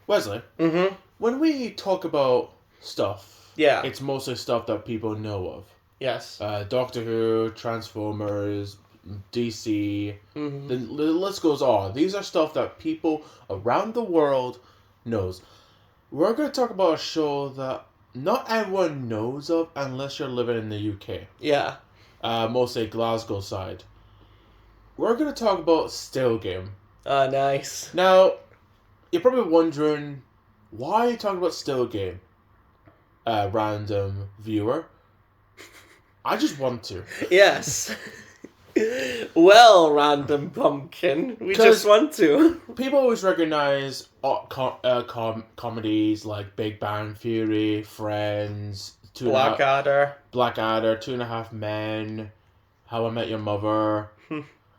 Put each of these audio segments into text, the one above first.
Wesley, Mm-hmm. when we talk about stuff, Yeah. it's mostly stuff that people know of. Yes. Doctor Who, Transformers, DC, Mm-hmm. the list goes on. These are stuff that people around the world knows. We're going to talk about a show that not everyone knows of unless you're living in the UK. Yeah. Mostly Glasgow side. We're going to talk about Still Game. Nice. Now, you're probably wondering, why are you talking about Still Game? Random viewer. I just want to. Yes. Well, random pumpkin, we 'Cause- just want to. People always recognize comedies like Big Bang Theory, Friends, Blackadder. Blackadder, Two and a Half Men, How I Met Your Mother.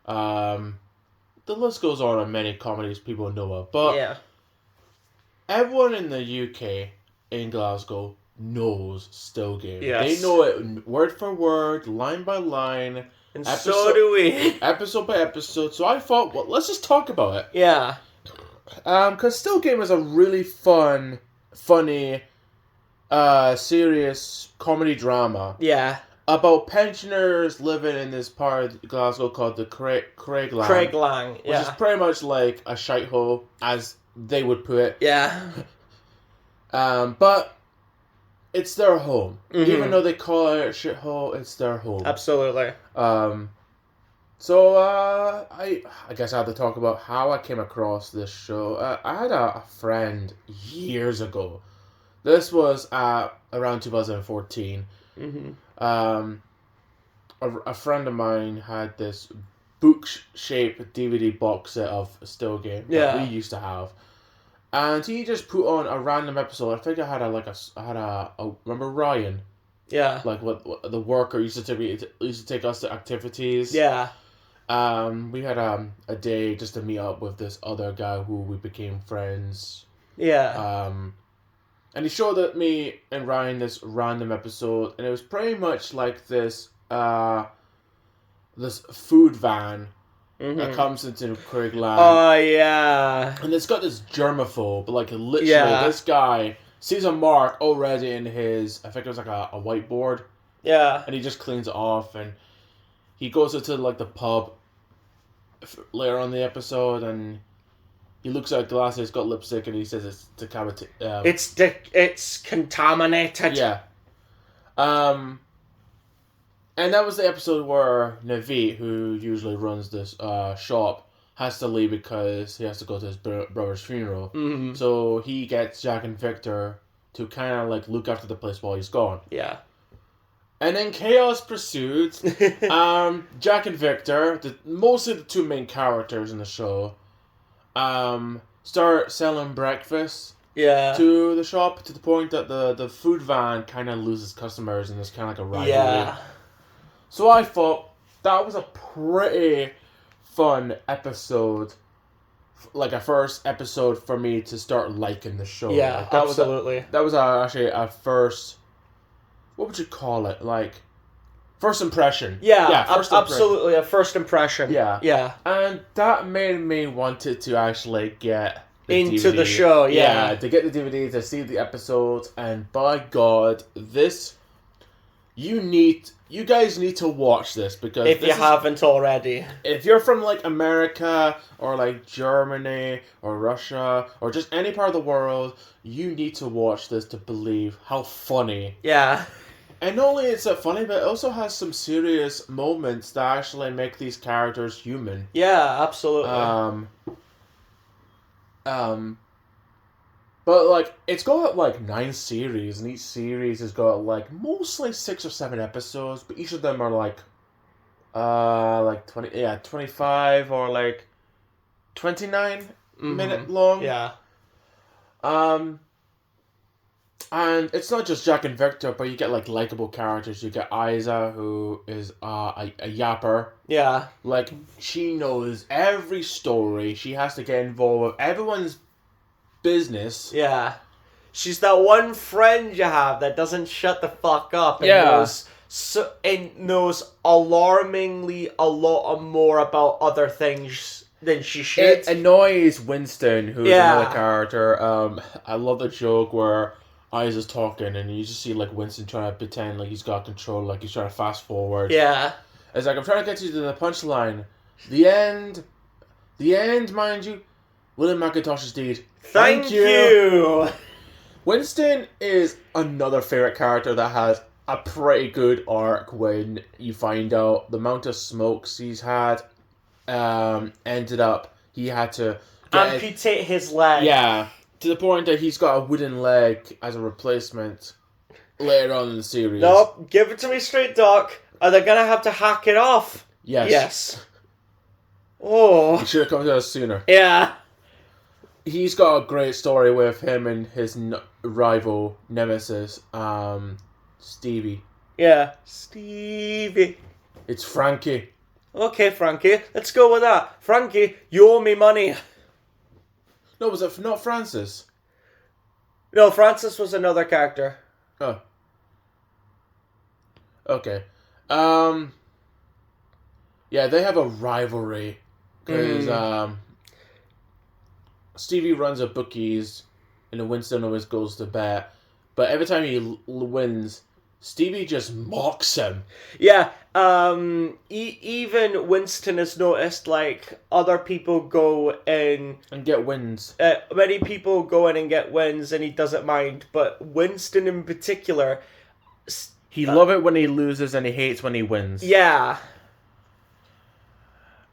The list goes on of many comedies people know of. But Yeah. everyone in the UK, in Glasgow, knows Still Game. Yes. They know it word for word, line by line, And so do we. episode by episode. So I thought, well, let's just talk about it. Yeah. Because Still Game is a really funny, serious comedy drama Yeah. about pensioners living in this part of Glasgow called the Craiglang. Craig Lang. Which Yeah. is pretty much like a shithole, as they would put it. Yeah. But it's their home. Mhm. Even though they call it a shithole, it's their home. Absolutely. So I guess I have to talk about how I came across this show. I had a friend years ago. This was around 2014. Mm-hmm. A friend of mine had this book-shaped DVD box set of Still Game that Yeah. we used to have. And he just put on a random episode. I think I had remember Ryan? Yeah. Like what the worker used to take us to activities. Yeah. We had a day just to meet up with this other guy who we became friends. Yeah. And he showed me and Ryan this random episode, and it was pretty much like this this food van that comes into Craiglang. Oh, yeah. And it's got this germaphobe, like literally Yeah. this guy sees a mark already in his, I think it was like a whiteboard, Yeah. and he just cleans it off, and he goes into like the pub later on in the episode, and he looks at a glass, it's got lipstick, and he says it's It's contaminated. yeah. And that was the episode where Naveed, who usually runs this shop, has to leave because he has to go to his brother's funeral. Mm-hmm. So he gets Jack and Victor to kind of like look after the place while he's gone. Yeah. And then chaos pursues. Jack and Victor, mostly the two main characters in the show, start selling breakfast Yeah. to the shop to the point that the food van kind of loses customers and it's kind of like a rivalry. Yeah. So I thought that was a pretty fun episode, like a first episode for me to start liking the show. Yeah, Like, absolutely. That was actually a first, what would you call it? Like, first impression. Yeah, first impression. absolutely. A first impression. Yeah. Yeah. And that made me wanted to actually get Into DVD. the show, yeah. To get the DVD, to see the episodes, and by God, you guys need to watch this, because If you haven't already. if you're from like America or like Germany or Russia or just any part of the world, you need to watch this to believe how funny. Yeah. And not only is it funny, but it also has some serious moments that actually make these characters human. Yeah, absolutely. But like it's got like 9 series, and each series has got like mostly 6 or 7 episodes, but each of them are like 25 or like 29 minute long. Yeah. And it's not just Jack and Victor, but you get like likable characters. You get Isa, who is a yapper. Yeah. Like, she knows every story. She has to get involved with everyone's business. Yeah. She's that one friend you have that doesn't shut the fuck up and Yeah. knows alarmingly a lot more about other things than she should. It annoys Winston, who's Yeah. another character. I love the joke where Isa's talking and you just see like Winston trying to pretend like he's got control, like he's trying to fast forward. Yeah. It's like, I'm trying to get you to the punchline. The end, mind you. William McIntosh's deed. Thank you. Winston is another favorite character that has a pretty good arc when you find out the amount of smokes he's had. Ended up he had to amputate his leg. Yeah, to the point that he's got a wooden leg as a replacement later on in the series. Nope, give it to me straight, Doc. Are they gonna have to hack it off? Yes. Yes. Oh. He should have come to us sooner. Yeah. He's got a great story with him and his rival nemesis, Stevie. Yeah. Stevie. It's Frankie. Okay, Frankie. Let's go with that. Frankie, you owe me money. No, was it not Francis? No, Francis was another character. Oh. Okay. Yeah, they have a rivalry because Stevie runs a bookies and Winston always goes to bet, but every time he wins, Stevie just mocks him. Yeah, even Winston has noticed, like, other people go in... And get wins. Many people go in and get wins and he doesn't mind, but Winston in particular... He loves it when he loses and he hates when he wins. Yeah.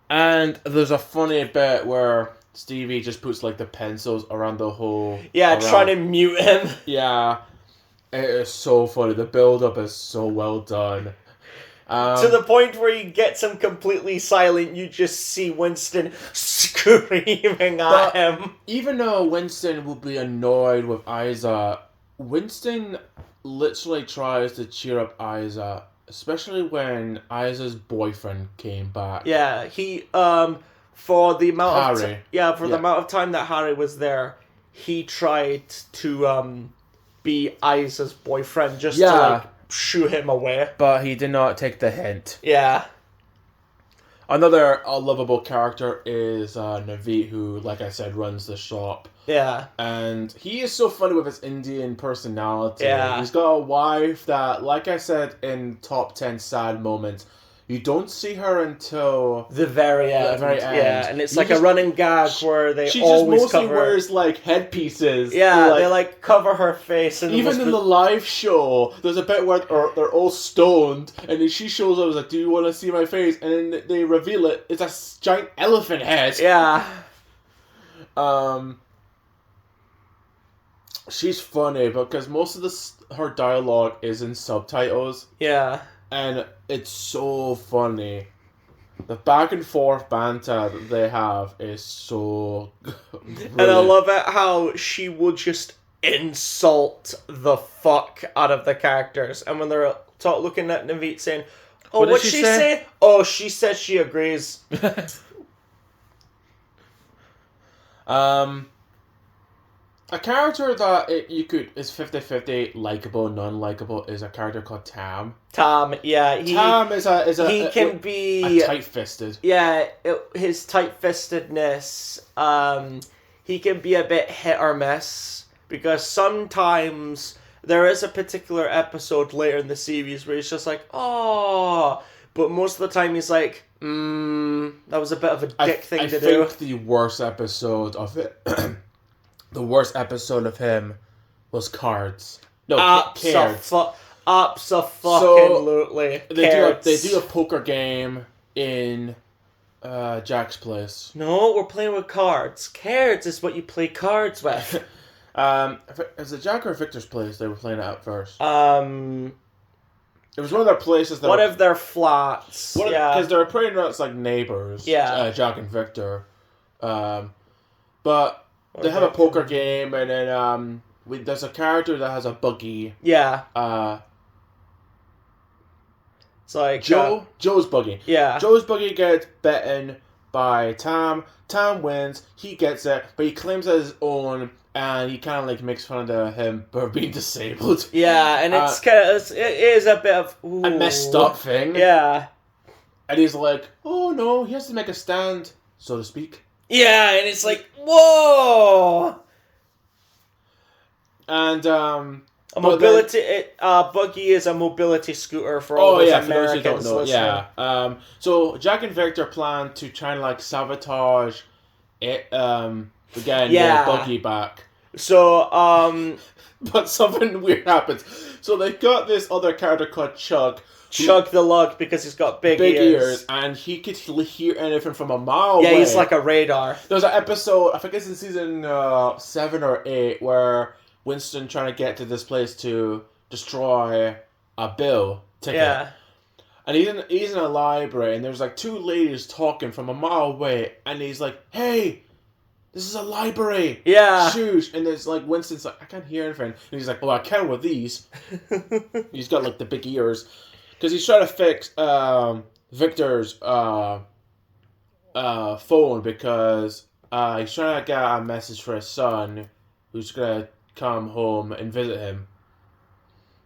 And there's a funny bit where Stevie just puts, like, the pencils around the hole. Yeah, trying to mute him. Yeah. It is so funny. The build-up is so well done. To the point where he gets him completely silent, you just see Winston screaming at him. Even though Winston will be annoyed with Isa, Winston literally tries to cheer up Isa, especially when Isa's boyfriend came back. Yeah, he, for the amount Harry. the amount of time that Harry was there, he tried to, be Isa's boyfriend just to, like, shoo him away. But he did not take the hint. Yeah. Another lovable character is Naveed, who, like I said, runs the shop. Yeah. And he is so funny with his Indian personality. Yeah. He's got a wife that, like I said in Top 10 Sad Moments, you don't see her until the very end. Yeah, and it's like a running gag where they she always just mostly cover... wears, like, headpieces. Yeah, they, like, cover her face. And even in the live show, there's a bit where they're all stoned, and then she shows up and is like, do you want to see my face? And then they reveal it. It's a giant elephant head. Yeah. She's funny because most of her dialogue is in subtitles. Yeah. And it's so funny. The back and forth banter that they have is so brilliant. And I love it how she will just insult the fuck out of the characters. And when they're looking at Naveed saying, oh, What did what'd she she say? say? Oh, she says she agrees. A character that is 50-50 likable, non-likable is a character called Tam. Tom, yeah. Tam is he can be tight-fisted. Yeah, his tight-fistedness, he can be a bit hit or miss, because sometimes there is a particular episode later in the series where he's just like, oh, but most of the time he's like, that was a bit of a dick thing to do. I think the worst episode of it, the worst episode of him was Cards. No, Cards. Abso-fucking-lutely. They do a poker game in Jack's place. No, we're playing with cards. Cards is what you play cards with. Is it Jack or Victor's place they were playing it at first? It was one of their places. One of their flats. Yeah. Because they're pretty much like neighbors. Yeah. Jack and Victor. But they have a poker game, and then there's a character that has a buggy. Yeah. It's like Joe's buggy. Yeah. Joe's buggy gets bitten by Tam. Tam wins. He gets it, but he claims it as his own, and he kind of like makes fun of him for being disabled. Yeah, and it's it is a bit of a messed up thing. Yeah. And he's like, oh no, he has to make a stand so to speak. Yeah, and it's like, whoa! And A mobility buggy is a mobility scooter for all those Americans for those who don't know. listening. Yeah. So Jack and Victor plan to try and like sabotage it. Again, the buggy back. So But something weird happens. So they got this other character called Chug. Chug the Lug, because he's got big ears. And he could hear anything from a mile away. Yeah, he's like a radar. There's an episode, I think it's in season 7 or 8, where Winston trying to get to this place to destroy a bill ticket. Yeah. And he's in a library, and there's like two ladies talking from a mile away, and he's like, "Hey, this is a library. Yeah. Shush." And there's like, Winston's like, "I can't hear anything." And he's like, "Well, I can with these." He's got like the big ears. Because he's trying to fix Victor's phone, because he's trying to get a message for his son, who's going to come home and visit him.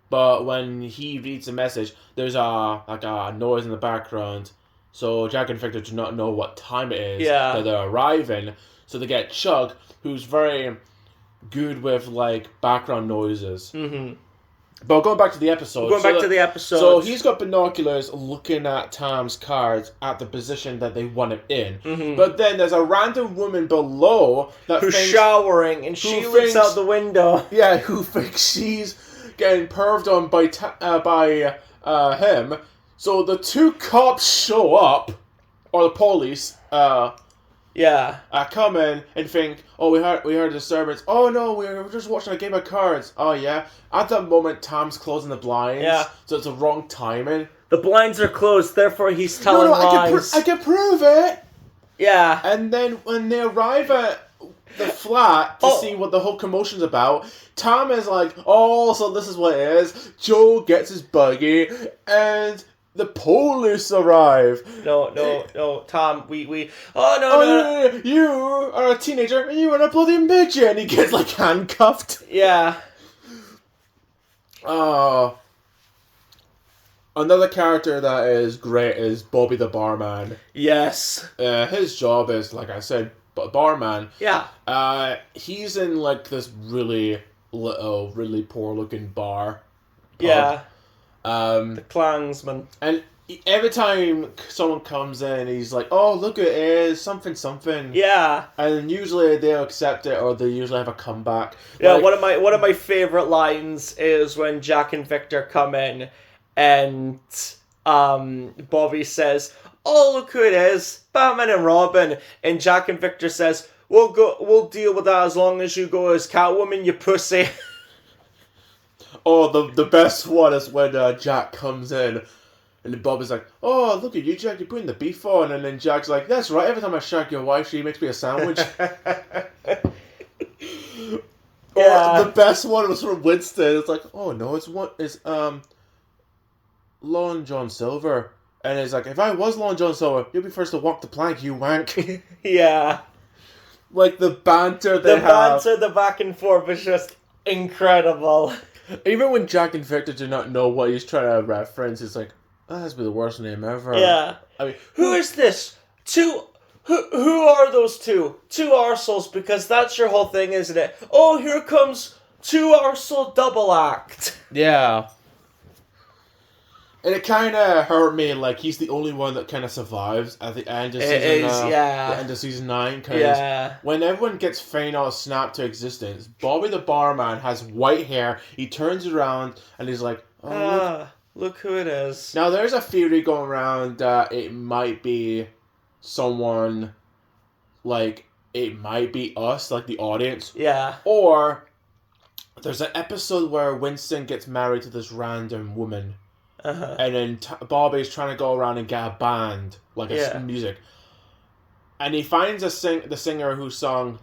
But when he reads the message, there's a noise in the background. So Jack and Victor do not know what time it is that they're arriving. So they get Chug, who's very good with like background noises. Mm-hmm. But going back to the episode. So he's got binoculars looking at Tom's cards at the position that they want him in. Mm-hmm. But then there's a random woman below who's showering, and she looks out the window. Yeah, who thinks she's getting perved on by him. So the two cops show up, or the police. Come in and think, "Oh, we heard a disturbance. Oh no, we were just watching a game of cards." Oh yeah. At that moment, Tom's closing the blinds. Yeah. So it's the wrong timing. The blinds are closed, therefore he's telling lies. I can prove it. Yeah. And then when they arrive at the flat to see what the whole commotion's about, Tom is like, "Oh, so this is what it is." Joe gets his buggy, and the police arrive. No, Tom, we... Oh, no. You are a teenager, and you are a bloody midget, and he gets, like, handcuffed. Yeah. Another character that is great is Bobby the barman. Yes. His job is, like I said, barman. Yeah. He's in, like, this really little, really poor-looking bar. Yeah. The Klansman. And every time someone comes in, he's like, "Oh, look, it is something." Yeah. And usually they'll accept it, or they usually have a comeback. Yeah, like, one of my favorite lines is when Jack and Victor come in, and Bobby says, "Oh, look who it is, Batman and Robin." And Jack and Victor says, "We'll deal with that as long as you go as Catwoman, you pussy." Oh, the best one is when Jack comes in, and Bob is like, "Oh, look at you, Jack, you're putting the beef on." And then Jack's like, "That's right, every time I shag your wife, she makes me a sandwich." Or the best one was from Winston. It's like, "Oh no, it's Long John Silver." And it's like, "If I was Long John Silver, you'd be first to walk the plank, you wank." Yeah. Like the banter they have. The back and forth is just incredible. Even when Jack and Victor do not know what he's trying to reference, it's like, "That has been the worst name ever." Yeah. I mean, who is this? Who are those two? Two arseholes, because that's your whole thing, isn't it? Oh, here comes two arsehole double act. Yeah. And it kind of hurt me, like, he's the only one that kind of survives at the end of the end of season 9. Because when everyone gets Fëanor snapped to existence, Bobby the barman has white hair. He turns around and he's like, "Oh, look who it is." Now, there's a theory going around that it might be someone, like, it might be us, like the audience. Yeah. Or there's an episode where Winston gets married to this random woman. And then Bobby's trying to go around and get a band, like a music. And he finds the singer who sung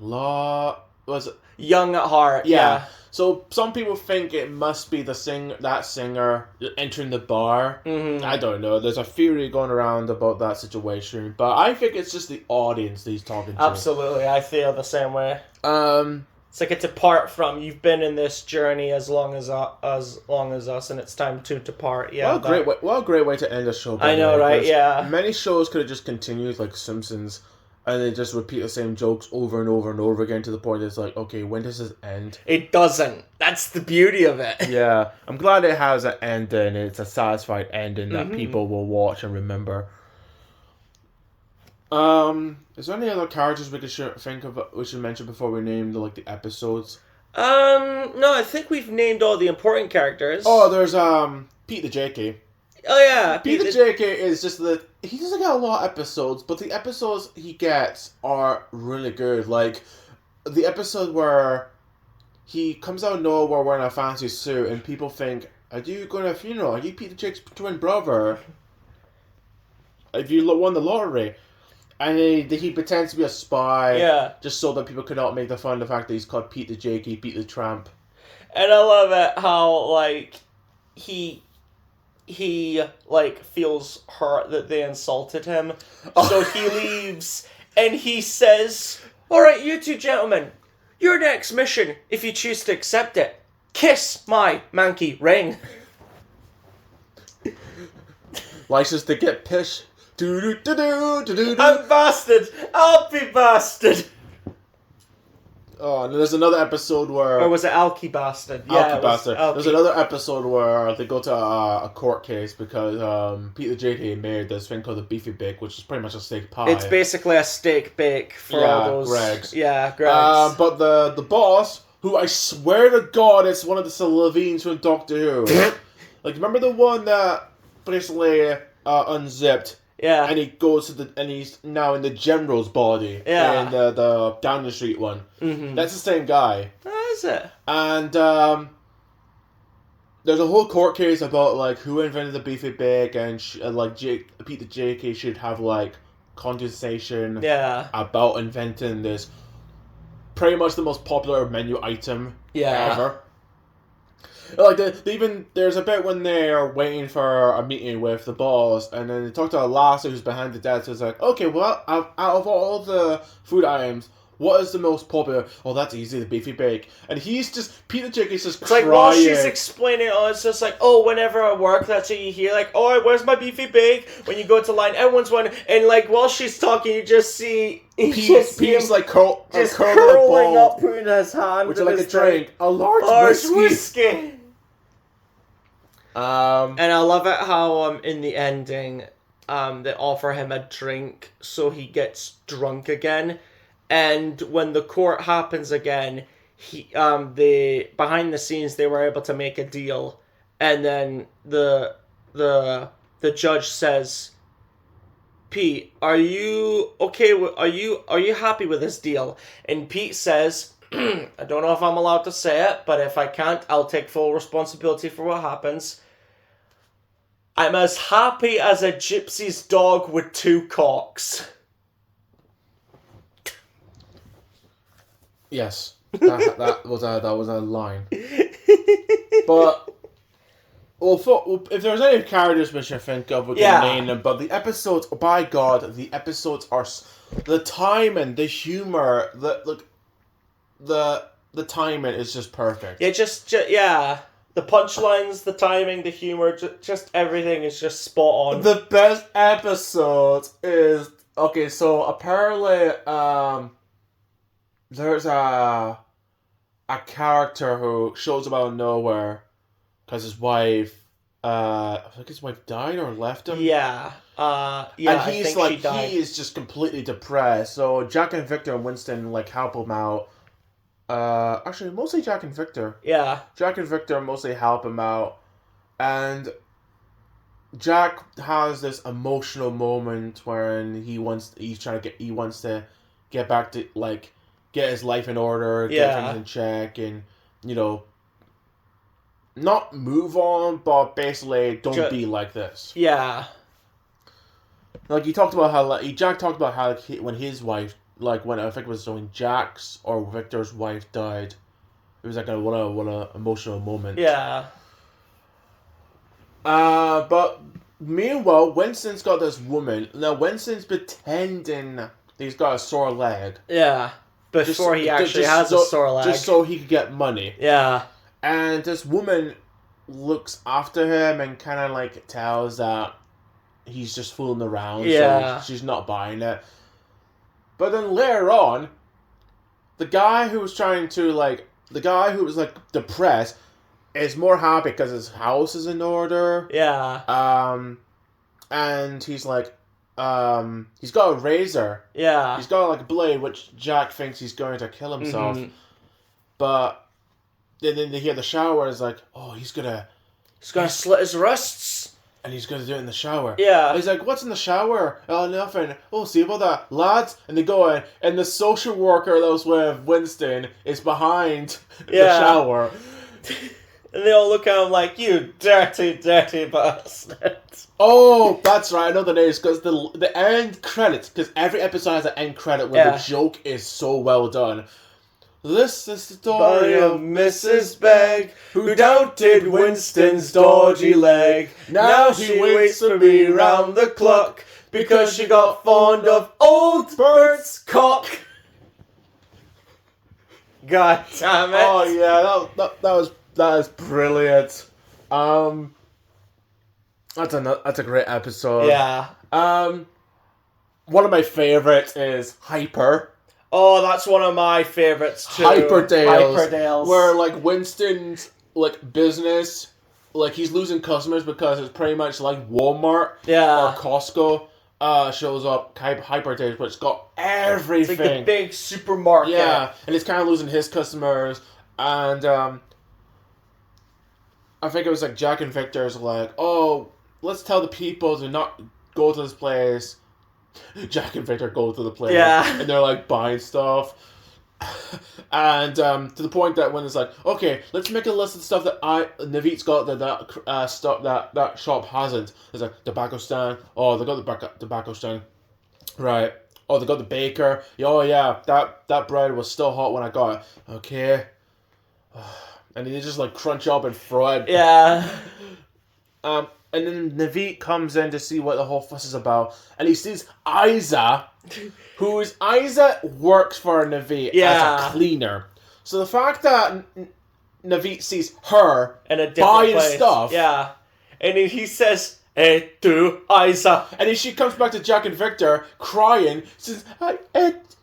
Young at Heart. Yeah. So some people think it must be that singer entering the bar. Mm-hmm. I don't know. There's a theory going around about that situation, but I think it's just the audience that he's talking to. Absolutely, I feel the same way. It's like it's apart from, you've been in this journey as long as us, and it's time to depart. Yeah. What a great way to end a show. I know, right? Yeah. Many shows could have just continued, like Simpsons. and they just repeat the same jokes over and over and over again to the point that it's like, okay, when does this end? It doesn't. That's the beauty of it. Yeah, I'm glad it has an ending. It's a satisfied ending that people will watch and remember. Is there any other characters we could think of? We should mention before we name the episodes. No, I think we've named all the important characters. Oh, there's Pete the JK. Oh yeah, Pete the JK is just he doesn't get a lot of episodes, but the episodes he gets are really good. Like the episode where he comes out of nowhere wearing a fancy suit, and people think, "Are you going to a funeral? Are you Pete the JK's twin brother? Have you won the lottery?" And he pretends to be a spy, just so that people could not make the fun of the fact that he's called Pete the JK, Pete the Tramp. And I love it how like he like feels hurt that they insulted him, so he leaves and he says, "All right, you two gentlemen, your next mission, if you choose to accept it, kiss my manky ring." License to get pissed. I'm bastard. I'll be bastard. Oh, and there's another episode where... Or was it Alky Bastard? Yeah, Alky Bastard. There's another episode where they go to a court case because Pete the JK made this thing called the Beefy Bake, which is pretty much a steak pie. It's basically a steak bake for all those... Greg's. Yeah, Greg's. But the boss, who I swear to God it's one of the Levines from Doctor Who. Like, remember the one that basically unzipped? Yeah. And he goes to and he's now in the General's body. Yeah. In the down the street one. Mm-hmm. That's the same guy. Oh, is it? And there's a whole court case about like who invented the Beefy Bake, and Pete the JK should have like condensation. Yeah. About inventing this pretty much the most popular menu item. Yeah. Ever. Like there's a bit when they're waiting for a meeting with the boss, and then they talk to a lassie who's behind the desk. So it's like, okay, well, out of all the food items, what is the most popular? Oh, that's easy, the Beefy Bake. And he's just Peter Jenkins just crying. Like while she's explaining, it's just like, oh, whenever I work, that's what you hear. Like, oh, where's my Beefy Bake? When you go to line, everyone's one, and like while she's talking, you just see Pete's like curling up, putting his hand. Would you like a drink? A large whiskey. And I love it how in the ending, they offer him a drink so he gets drunk again, and when the court happens again, they behind the scenes they were able to make a deal, and then the judge says, "Pete, are you okay? Are you happy with this deal?" And Pete says, "I don't know if I'm allowed to say it, but if I can't, I'll take full responsibility for what happens. I'm as happy as a gypsy's dog with two cocks." Yes, that was a line. But if there's any characters which I think of, we can name them. But the episodes, by God, the episodes are the timing, the humor, the timing is just perfect. Yeah, the punchlines, the timing, the humor, just everything is just spot on. The best episode is okay. So apparently, there's a character who shows up out of nowhere because his wife, I think his wife died or left him. Yeah. And he's like, he is just completely depressed. So Jack and Victor and Winston like help him out. Actually, mostly Jack and Victor. Yeah. Jack and Victor mostly help him out, and Jack has this emotional moment wherein he wants to get back to like get his life in order, get things in check, and not move on, but basically don't be like this. Yeah. Like Jack talked about how when his wife, like when I think it was when Jack's or Victor's wife died, it was like what a emotional moment. Yeah. But meanwhile, Winston's got this woman. Now Winston's pretending he's got a sore leg. Yeah. Before he actually has a sore leg. Just so he could get money. Yeah. And this woman looks after him and kind of like tells that he's just fooling around. Yeah. So she's not buying it. But then later on, the guy who was depressed is more happy because his house is in order. Yeah. And he's like, he's got a razor. Yeah. He's got like a blade, which Jack thinks he's going to kill himself. Mhm. But then they hear the shower is like, oh, he's gonna slit his wrists. And he's gonna do it in the shower. Yeah. And he's like, what's in the shower? Oh, nothing. Oh, see about that, lads? And they go in, and the social worker that was with Winston is behind the shower. And they all look at him like, you dirty, dirty bastard. Oh, that's right. I know the names because the end credits, because every episode has an end credit where the joke is so well done. This is the story of Mrs. Begg, who doubted Winston's dodgy leg. Now she waits for me round the clock because she got fond of old Bert's cock. God damn it! Oh yeah, that is brilliant. That's a great episode. Yeah. One of my favorites is Hyper. Oh, that's one of my favorites too. Hyperdales. Where like Winston's like business, like he's losing customers because it's pretty much like Walmart or Costco. Shows up Hyperdales, but it's got everything. It's like the big supermarket. Yeah, and it's kind of losing his customers, and I think it was like Jack and Victor's like, oh, let's tell the people to not go to this place. Jack and Victor go to the place, and they're like buying stuff, and to the point that when it's like, okay, let's make a list of stuff that Navit's got that stuff that shop hasn't. There's like tobacco stand. Oh, they got the tobacco stand, right? Oh, they got the baker. Oh yeah, that bread was still hot when I got it. Okay, and they just like crunch up and fry it. Yeah. And then Navit comes in to see what the whole fuss is about, and he sees Isa, Isa works for Navit as a cleaner. So the fact that Navit sees her in a buying place. stuff, and he says, "Hey, to Isa," and then she comes back to Jack and Victor crying, says,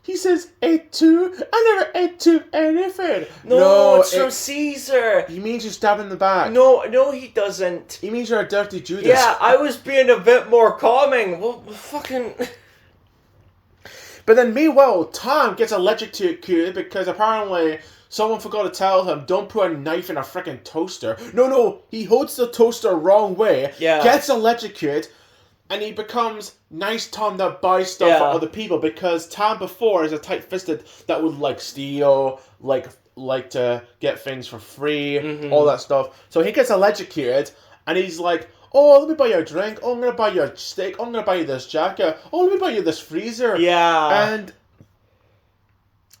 he says, ate two? I never ate two anything. No, it's from Caesar. He means you stab in the back. No, he doesn't. He means you're a dirty Judas. Yeah, I was being a bit more calming. Well, fucking... But then meanwhile, Tom gets electrocuted because apparently someone forgot to tell him, don't put a knife in a freaking toaster. No, he holds the toaster wrong way, gets electrocuted, and he becomes nice Tom that buys stuff for other people because Tom before is a tight-fisted that would like steal, like to get things for free, all that stuff. So he gets electrocuted and he's like, oh, let me buy you a drink. Oh, I'm going to buy you a steak. Oh, I'm going to buy you this jacket. Oh, let me buy you this freezer. Yeah. And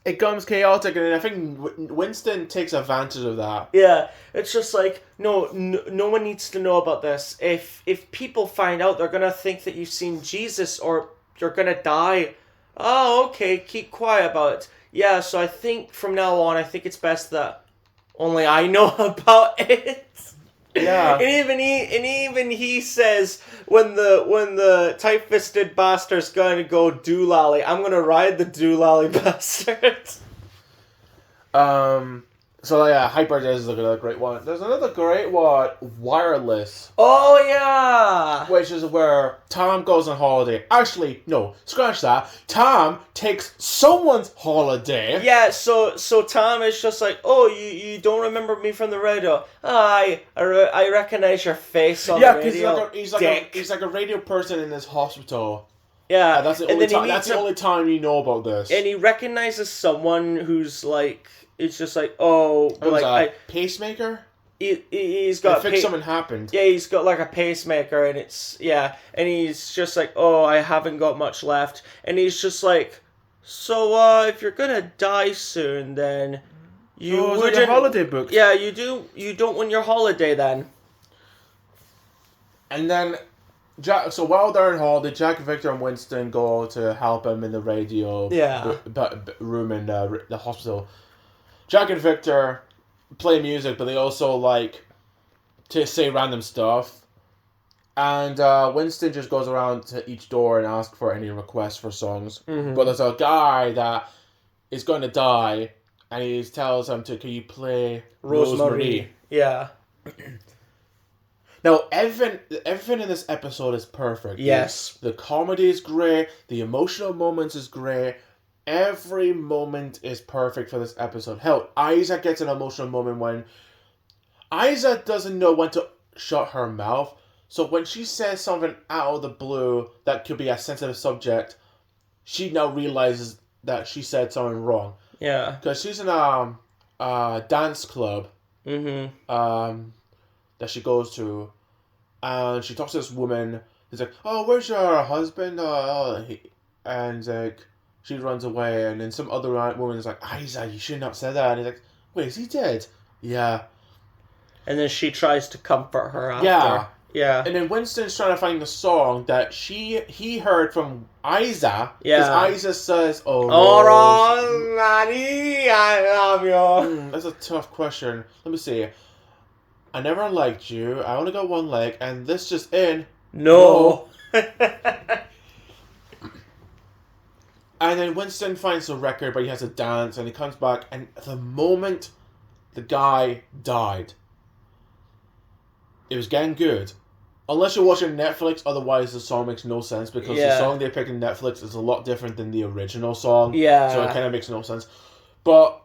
it becomes chaotic, and I think Winston takes advantage of that. Yeah, it's just like, no one needs to know about this. If people find out, they're going to think that you've seen Jesus or you're going to die. Oh, okay, keep quiet about it. Yeah, so I think from now on, I think it's best that only I know about it. Yeah. And even he says when the tight-fisted bastard's gonna go doolally, I'm gonna ride the doolally bastard. So yeah, Hyperdales is another great one. There's another great one, Wireless. Oh yeah. Which is where Tom goes on holiday. Actually, no, scratch that. Tom takes someone's holiday. Yeah, so Tom is just like, oh, you don't remember me from the radio? I recognize your face on the radio. He's like a radio person in this hospital. Yeah, that's the only time you know about this. And he recognizes someone who's like, it's just like, oh, like pacemaker. He's got. I think something happened. Yeah, he's got like a pacemaker, and and he's just like, oh, I haven't got much left, and he's just like, so if you're gonna die soon, then you wouldn't your holiday booked. Yeah, you do. You don't want your holiday then. And then. So while they're on holiday, Jack, Victor, and Winston go to help him in the radio room in the hospital. Jack and Victor play music, but they also like to say random stuff. And Winston just goes around to each door and asks for any requests for songs. Mm-hmm. But there's a guy that is going to die, and he tells him to, can you play Rosemary? Yeah. Now, everything in this episode is perfect. Yes. The comedy is great. The emotional moments is great. Every moment is perfect for this episode. Hell, Isa gets an emotional moment when Isa doesn't know when to shut her mouth. So when she says something out of the blue that could be a sensitive subject, she now realizes that she said something wrong. Yeah. Because she's in a dance club Mm-hmm. that she goes to, and she talks to this woman. He's like, "Oh, where's your husband?" And like, she runs away, and then some other woman is like, "Isa, you shouldn't have said that." And he's like, "Wait, is he dead?" Yeah. And then she tries to comfort her after. Yeah. Yeah. And then Winston's trying to find the song that he heard from Isa. Yeah. Because Isa says, "Oh, Rosemary, I love you." that's a tough question. Let me see. I never liked you. I only got one leg, and this just in. No. And then Winston finds the record, but he has to dance, and he comes back, and the moment the guy died, it was getting good. Unless you're watching Netflix, otherwise the song makes no sense, because the song they picked in Netflix is a lot different than the original song. Yeah. So it kind of makes no sense. But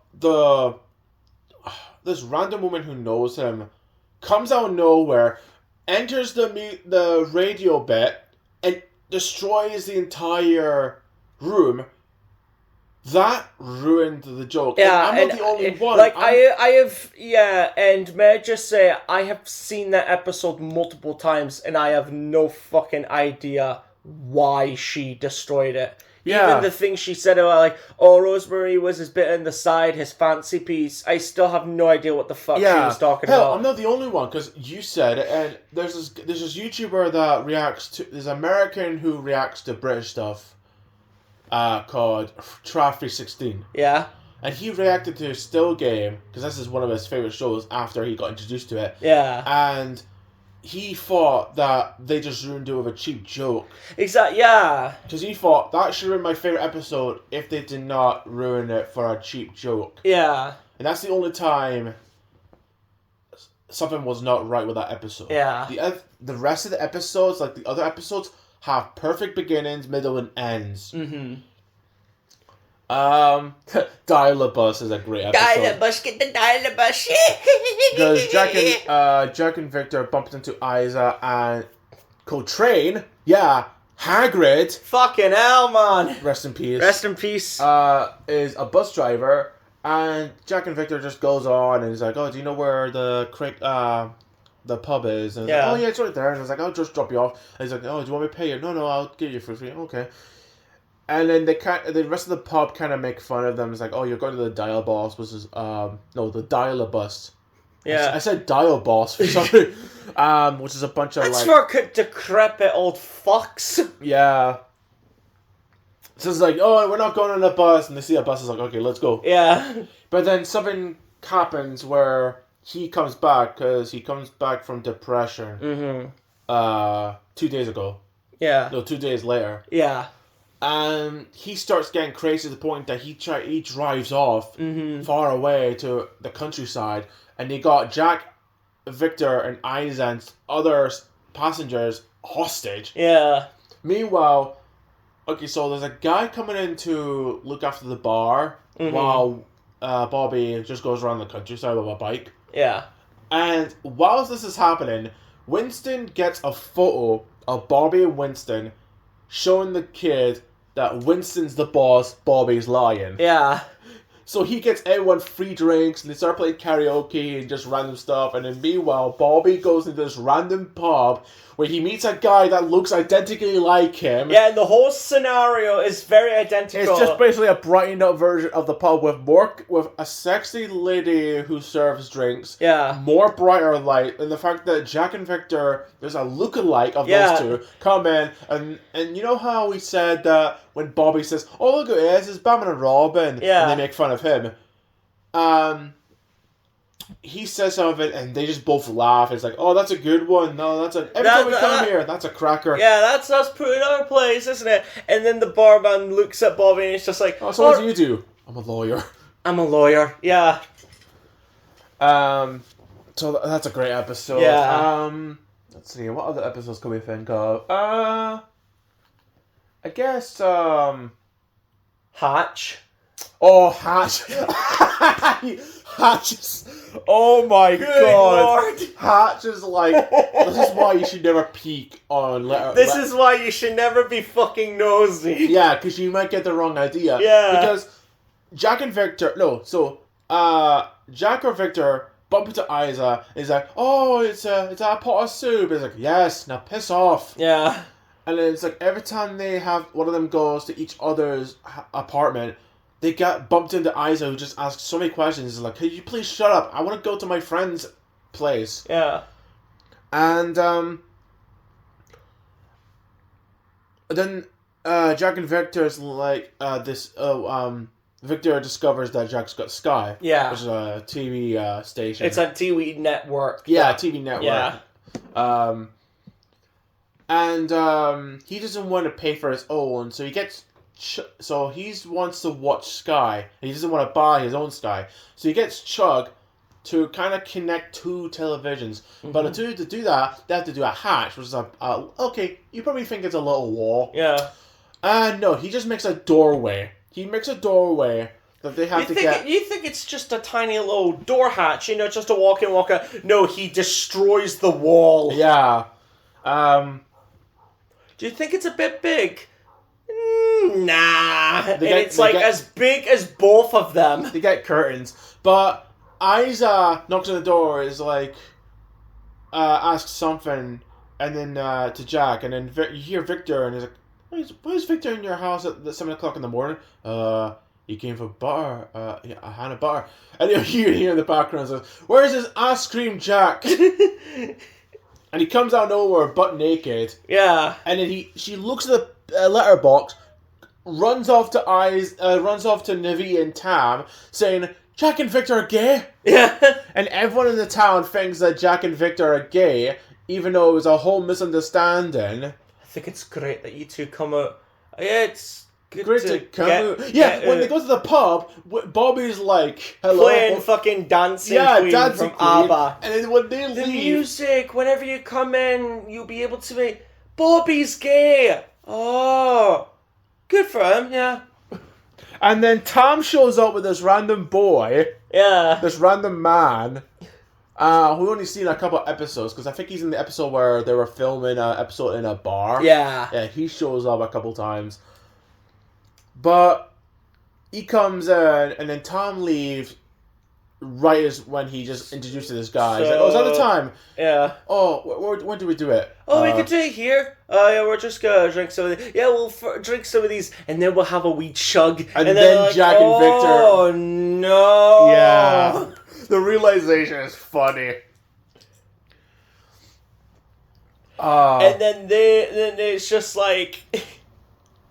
this random woman who knows him comes out of nowhere, enters the radio bit, and destroys the entire room. That ruined the joke. Yeah, and I'm not the only one. Like I have, and may I just say, I have seen that episode multiple times, and I have no fucking idea why she destroyed it. Yeah. Even the thing she said about, like, oh, Rosemary was his bit in the side, his fancy piece. I still have no idea what the fuck she was talking Hell, about. I'm not the only one, because you said it, and there's this YouTuber that reacts to, there's an American who reacts to British stuff, called Trav316. Yeah. And he reacted to Still Game, because this is one of his favorite shows after he got introduced to it. Yeah. And he thought that they just ruined it with a cheap joke. Exactly, yeah. Because he thought, that should have been my favorite episode if they did not ruin it for a cheap joke. Yeah. And that's the only time something was not right with that episode. Yeah. The rest of the episodes, like the other episodes, have perfect beginnings, middle, and ends. Mm-hmm. Dial-a-Bus is a great episode. Dial-a-Bus, get the Dial-a-Bus. Because Jack and Victor bumped into Isa and Coltrane. Yeah, Hagrid. Fucking hell, man. Rest in peace. Rest in peace. Is a bus driver, and Jack and Victor just goes on and he's like, "Oh, do you know where the pub is?" And he's like, "Oh yeah, it's right there." And I was like, "I'll just drop you off." And he's like, "Oh, do you want me to pay you?" "No, I'll give you for free." "Okay." And then the rest of the pub kind of make fun of them. It's like, "Oh, you're going to the Dial Boss," which is the Dial-a-Bus. Yeah. I said Dial Boss for something. Which is a bunch of That's for decrepit old fucks. Yeah. So it's like, "Oh, we're not going on a bus," and they see a bus. It's like, "Okay, let's go." Yeah. But then something happens where he comes back because he comes back from depression. Mm-hmm. 2 days ago. Yeah. No, 2 days later. Yeah. And he starts getting crazy to the point that he drives off far away to the countryside, and they got Jack, Victor, and Isa and other passengers hostage. Yeah. Meanwhile, okay, so there's a guy coming in to look after the bar while Bobby just goes around the countryside with a bike. Yeah. And whilst this is happening, Winston gets a photo of Bobby and Winston showing the kid that Winston's the boss, Bobby's lying. Yeah. So he gets everyone free drinks, and they start playing karaoke and just random stuff. And then meanwhile, Bobby goes into this random pub where he meets a guy that looks identically like him. Yeah, and the whole scenario is very identical. It's just basically a brightened up version of the pub with a sexy lady who serves drinks. Yeah. More brighter light, and the fact that Jack and Victor, there's a lookalike of those two, come in, and you know how we said that when Bobby says, "Oh, look at this, it's Batman and Robin," Yeah. and they make fun of him. he says something and they just both laugh. It's like, oh, that's a good one. No, that's a every time we come here, that's a cracker. Yeah, that's us putting our place, isn't it? And then the barman looks at Bobby and it's just like, oh, so what do you do? I'm a lawyer. I'm a lawyer. Yeah. So that's a great episode. Yeah. Let's see, what other episodes can we think of? I guess Hatch. Oh, Hatch. Hatch is... Oh my god. Lord. Hatch is like... This is why you should never peek on... This is why you should never be fucking nosy. Yeah, because you might get the wrong idea. Yeah. Because Jack and Victor... No, so... Jack or Victor bump into Isa. And he's like, oh, it's a pot of soup. It's like, yes, now piss off. Yeah. And then it's like every time they have... One of them goes to each other's apartment... They got bumped into Isa, who just asks so many questions. He's like, "Could you please shut up? I want to go to my friend's place." Yeah. And then Jack and Victor's like Victor discovers that Jack's got Sky. Yeah. Which is a TV station. It's a TV network. Yeah, TV network. Yeah. And he doesn't want to pay for his own, so he gets. So he wants to watch Sky. He doesn't want to buy his own Sky. So he gets Chug to kind of connect two televisions. Mm-hmm. But to do that, they have to do a hatch, which is okay, you probably think it's a little wall. Yeah. No, he just makes a doorway. He makes a doorway that they have get... You think it's just a tiny little door hatch, just a walk in, walk out. No, he destroys the wall. Yeah. Do you think it's a bit big? Nah. It's as big as both of them. They get curtains. But Isa knocks on the door, is like, asks something, and then to Jack, and then you hear Victor, and he's like, why is Victor in your house at 7 o'clock in the morning? He came for butter. I had a butter. And you hear in the background, says, where's his ice cream, Jack? And he comes out of nowhere, butt naked. Yeah. And then she looks at the letterbox, runs off to Navi and Tam, saying, Jack and Victor are gay. Yeah. And everyone in the town thinks that Jack and Victor are gay, even though it was a whole misunderstanding. I think it's great that you two come out. Yeah, it's good great to come out. Yeah, when they go to the pub, Bobby's like, hello. Playing fucking Dancing Queen Dancing from Queen. ABBA. And then when they leave... The music, whenever you come in, you'll be able to make... Bobby's gay! Oh, good for him, yeah. And then Tom shows up with this random boy. Yeah. This random man. We've only seen a couple episodes, because I think he's in the episode where they were filming an episode in a bar. Yeah. Yeah, he shows up a couple times. But he comes in, and then Tom leaves right as when he just introduces this guy. He's like, oh, is that the time? Yeah. Oh, when do we do it? Oh, we could do it here. Oh, yeah, we're just gonna drink some of these. Yeah, we'll drink some of these, and then we'll have a wee chug. And then like, Jack and Victor... Oh, no. Yeah. The realization is funny. And then it's just like...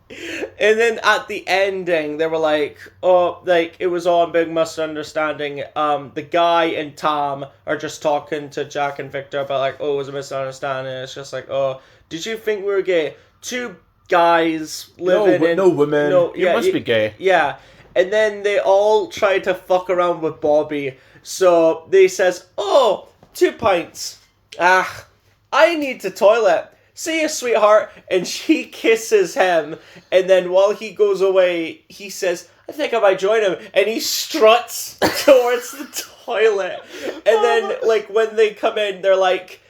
And then at the ending, they were like, oh, like, it was all a big misunderstanding. The guy and Tom are just talking to Jack and Victor about, like, oh, it was a misunderstanding. It's just like, oh, did you think we were gay? Two guys living in... No women. You must be gay. Yeah. And then they all try to fuck around with Bobby. So they says, oh, 2 pints. I need to toilet. See you, sweetheart. And she kisses him. And then while he goes away, he says, I think I might join him. And he struts towards the toilet. And then, like, when they come in, they're like,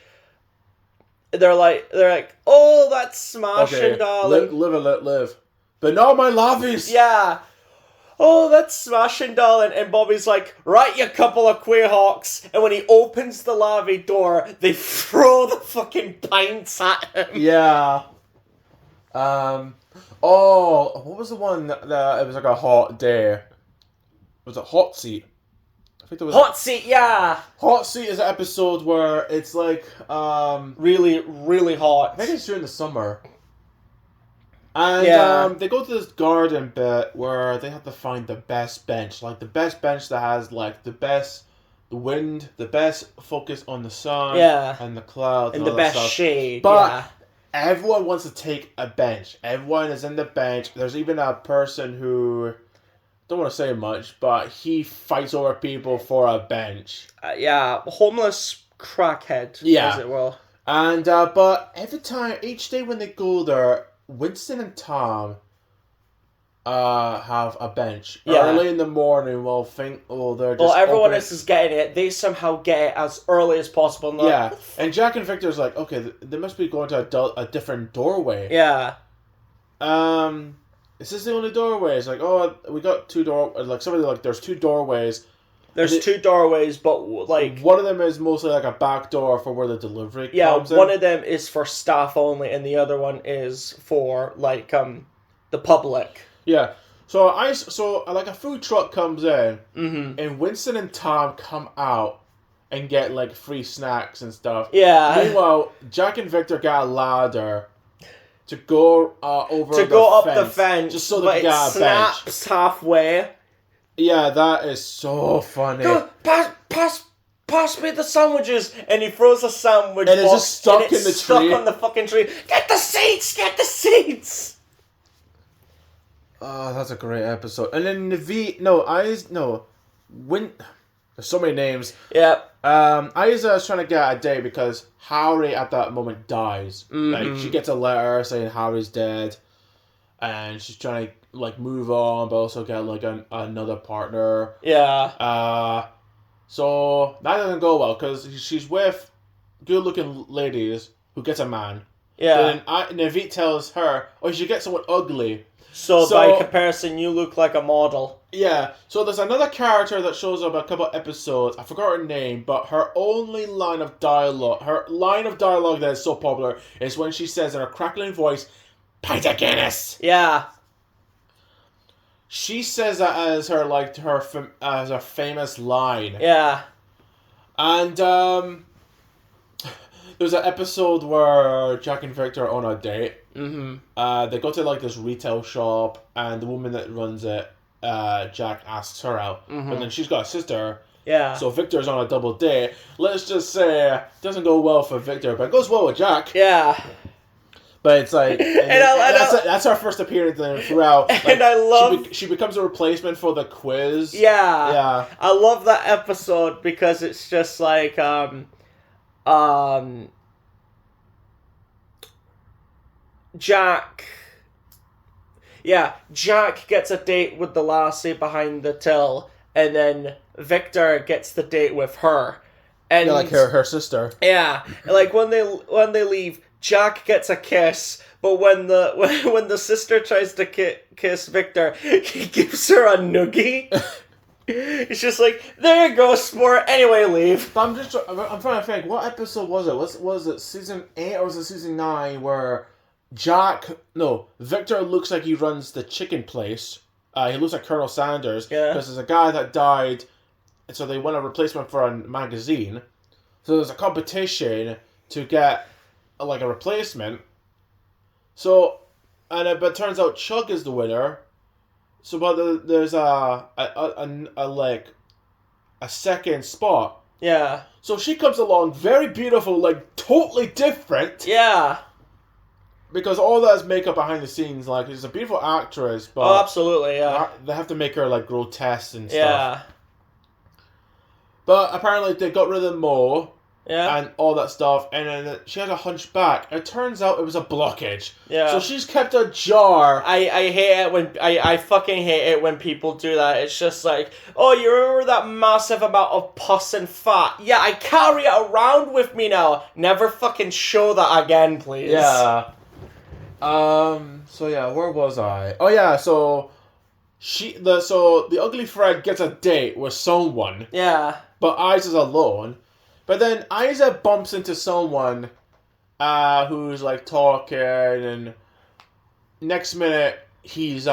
oh, that's smashing, darling. Live and let live. But no, my lovies. Yeah. Oh, that's smashing, darling. And Bobby's like, right, you couple of queer hawks. And when he opens the lavy door, they throw the fucking pints at him. Yeah. Oh, what was the one that it was like a hot day? Was it Hot Seat? I think there was Hot Seat, yeah. Hot Seat is an episode where it's like really, really hot. I think it's during the summer. And they go to this garden bit where they have to find the best bench. Like the best bench that has like the best wind, the best focus on the sun, Yeah. and the clouds, And and the all that best stuff. shade. But yeah. everyone wants to take a bench. Everyone is in the bench. There's even a person who, don't want to say much, but he fights over people for a bench. Yeah. Homeless crackhead. Yeah. As it will. And but every time, each day when they go there, Winston and Tom have a bench Yeah. early in the morning. They're just Well, everyone opening- else is getting it. They somehow get it as early as possible. And they're Yeah, like, and Jack and Victor's like, okay, they must be going to a different doorway. yeah. Is this the only doorway? It's like, oh, we got two somebody like, there's two doorways. There's two doorways, but like One of them is mostly like a back door for where the delivery comes in. one of them is for staff only, and the other one is for like the public. Yeah. So like a food truck comes in, Mm-hmm. and Winston and Tom come out and get like free snacks and stuff. Yeah. Meanwhile, Jack and Victor got a ladder to go over To the go up fence, the fence, just so but they it got a bench. snaps halfway. Yeah, that is so funny. Go, pass me the sandwiches, and he throws a sandwich And it's box, just stuck and it's in the stuck tree. on the fucking tree. Get the seats! Oh, that's a great episode. And then there's so many names. Yeah. Isa is trying to get a date because Harry at that moment dies. Like, she gets a letter saying Harry's dead, and she's trying to like move on, but also get like another partner. Yeah. So that doesn't go well because she's with good-looking ladies who gets a man. Yeah. And Navit tells her, "Oh, you should get someone ugly." So by comparison, you look like a model. Yeah, so there's another character that shows up a couple episodes. I forgot her name, but her line of dialogue that is so popular is when she says in her crackling voice, "Pint of Guinness." Yeah. She says that as her famous line. Yeah. And there's an episode where Jack and Victor are on a date. Mm-hmm. They go to like this retail shop, and the woman that runs it, Jack asks her out, but then she's got a sister. Yeah. So Victor's on a double date. Let's just say it doesn't go well for Victor, but it goes well with Jack. Yeah. But it's like, that's our first appearance then throughout. Like, and I love she becomes a replacement for the quiz. Yeah. Yeah. I love that episode because it's just like Jack gets a date with the lassie behind the till, and then Victor gets the date with her. And Yeah, like her sister. yeah, like when they leave, Jack gets a kiss, but when the sister tries to kiss Victor, he gives her a noogie. It's just like, there you go, sport. Anyway, leave. But I'm trying to think, what episode was it? Was it season 8 or was it season 9 where Victor looks like he runs the chicken place. He looks like Colonel Sanders. Yeah. Because there's a guy that died, so they want a replacement for a magazine. So there's a competition to get like a replacement. So, but it turns out Chuck is the winner. So, but there's a second spot. Yeah. So she comes along, very beautiful, like totally different. Yeah. Because all that is makeup behind the scenes. Like, she's a beautiful actress, but Oh, absolutely, yeah. they have to make her like grotesque and stuff. Yeah. But apparently they got rid of Mo Yeah. and all that stuff, and then she had a hunchback. It turns out it was a blockage. Yeah. So she's kept a jar. I hate it when I fucking hate it when people do that. It's just like, oh, you remember that massive amount of pus and fat? Yeah, I carry it around with me now. Never fucking show that again, please. Yeah. So yeah, where was I? Oh yeah, so the ugly Fred gets a date with someone, Yeah. but Isa's alone. But then Isa bumps into someone who's like talking, and next minute he's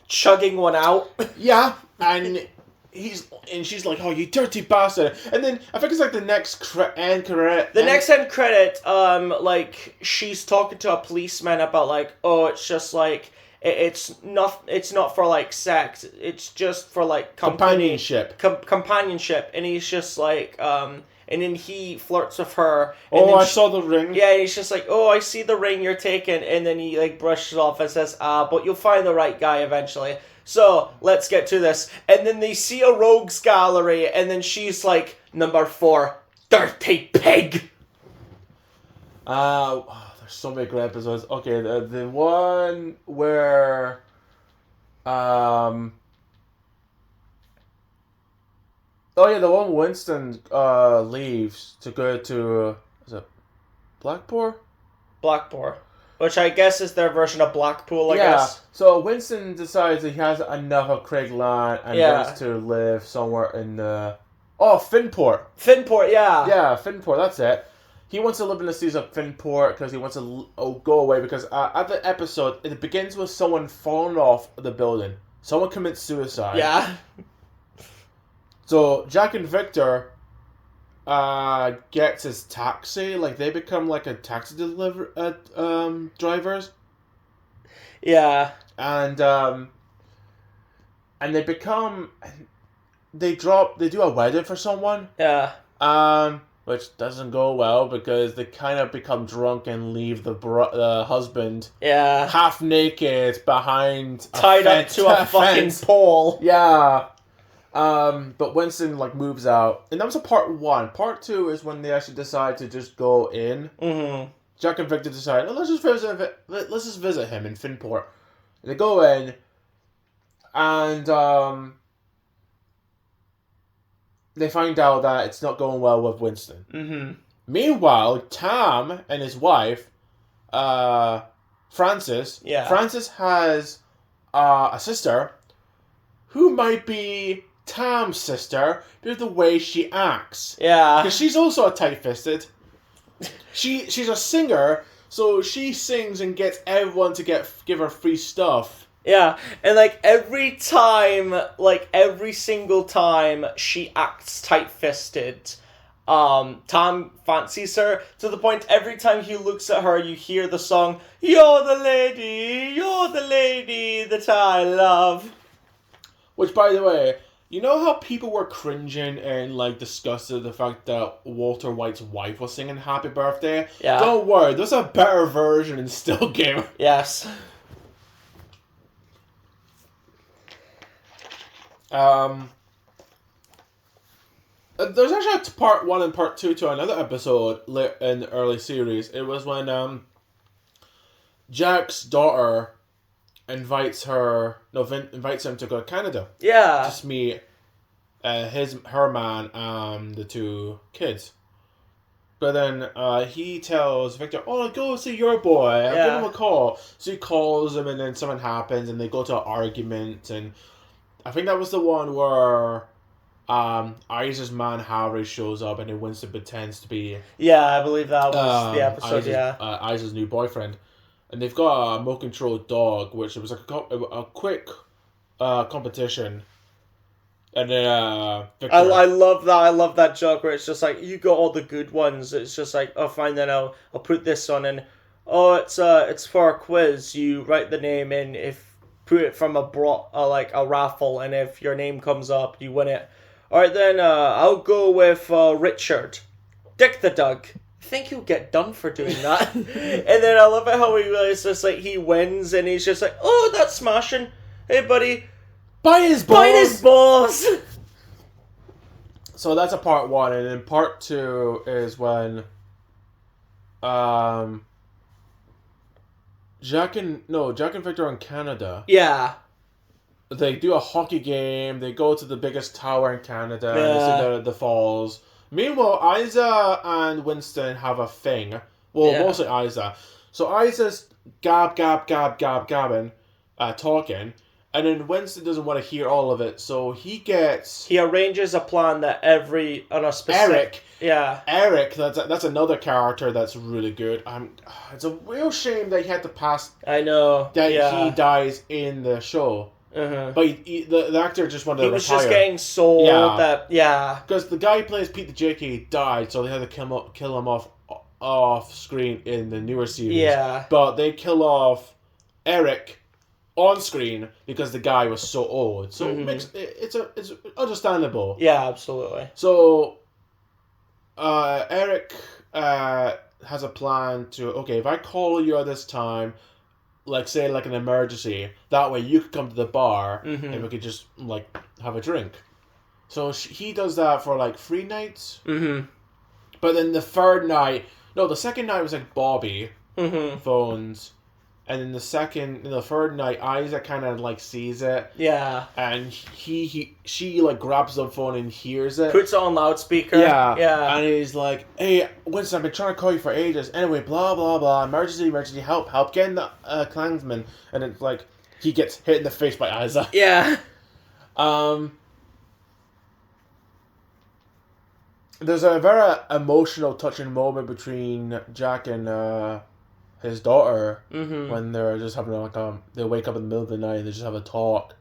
Chugging one out. yeah, and she's like, "Oh, you dirty bastard!" And then I think it's like the next end credit. The next end credit, like, she's talking to a policeman about, like, oh, it's just, like, it's not for like sex. It's just for like Companionship. Companionship, and he's just like and then he flirts with her. And Oh, then I saw the ring. Yeah, he's just like, oh, I see the ring you're taking, and then he like brushes off and says, but you'll find the right guy eventually. So let's get to this. And then they see a rogues gallery, and then she's like, number 4, dirty pig. There's so many great episodes. Okay, the one where oh yeah, the one Winston leaves to go to is it Blackpool? Blackpool. Which I guess is their version of Blackpool, I guess. So Winston decides that he has enough of Craigland and wants to live somewhere in the Finport. Finport, yeah. Yeah, Finport, that's it. He wants to live in the seas of Finport because he wants to go away because at the episode, it begins with someone falling off the building. Someone commits suicide. Yeah. So Jack and Victor gets his taxi. Like, they become like a taxi drivers. Yeah. And they do a wedding for someone. Yeah. Which doesn't go well because they kind of become drunk and leave the husband half naked behind tied up to a fucking pole. Yeah. But Winston moves out, and that was a part 1. Part 2 is when they actually decide to just go in. Mm-hmm. Jack and Victor decide, let's just visit him in Finport. They go in, and they find out that it's not going well with Winston. Mm-hmm. Meanwhile, Tam and his wife, Frances. Yeah. Frances has a sister who might be Tam's sister because of the way she acts. Yeah. Because she's also a tight-fisted. She's a singer, so she sings and gets everyone to give her free stuff. Yeah, and every single time she acts tight-fisted, Tom fancies her to the point every time he looks at her, you hear the song, you're the lady that I love. Which, by the way, you know how people were cringing and disgusted at the fact that Walter White's wife was singing Happy Birthday? Yeah. Don't worry, there's a better version in Still Game. Yes. There's actually a part 1 and part 2 to another episode in the early series. It was when Jack's daughter invites him to go to Canada. Yeah. Just meet her man and the 2 kids. But then he tells Victor, "Oh, go see your boy. I'll give him a call." So he calls him, and then something happens, and they go to an argument. And I think that was the one where Isa's man Harry shows up, and then Winston pretends to be I believe that was the episode. Isa's new boyfriend, and they've got a remote controlled dog, which was a quick competition. And then Victor, I love that. I love that joke where it's just you got all the good ones. It's just oh fine, then I'll put this on, and it's for a quiz. You write the name in, if put it from a raffle, and if your name comes up, you win it. All right, then I'll go with Richard, Dick the Dug. I think he'll get done for doing that. And then I love it how it's just he wins, and he's just oh, that's smashing. Hey, buddy. Bite his balls! So that's a part 1, and then part 2 is when Jack and Victor are in Canada. Yeah. They do a hockey game, they go to the biggest tower in Canada, and they see the falls. Meanwhile, Isa and Winston have a thing. Well, mostly Isa. So Isa's gabbing, talking. And then Winston doesn't want to hear all of it, so he arranges a plan that on a specific... Eric, that's another character that's really good. It's a real shame that he had to pass... I know. That he dies in the show. Uh-huh. But the actor just wanted to retire. He was just getting sold Because the guy who plays Pete the JK died, so they had to kill him off screen in the newer series. Yeah. But they kill off Eric on screen because the guy was so old. So it's understandable. Yeah, absolutely. So Eric has a plan to, okay, if I call you at this time, like say like an emergency, that way you could come to the bar and we could just like have a drink. So he does that for like 3 nights. But then the second night was like Bobby phones. And then the third night, Isaac kind of like sees it. Yeah. And she like grabs the phone and hears it. Puts it on loudspeaker. Yeah. Yeah. And he's like, "Hey, Winston, I've been trying to call you for ages. Anyway, blah blah blah. Emergency, help getting the Klansman." And it's like he gets hit in the face by Isaac. Yeah. There's a very emotional, touching moment between Jack and his daughter when they're just having like they wake up in the middle of the night and they just have a talk,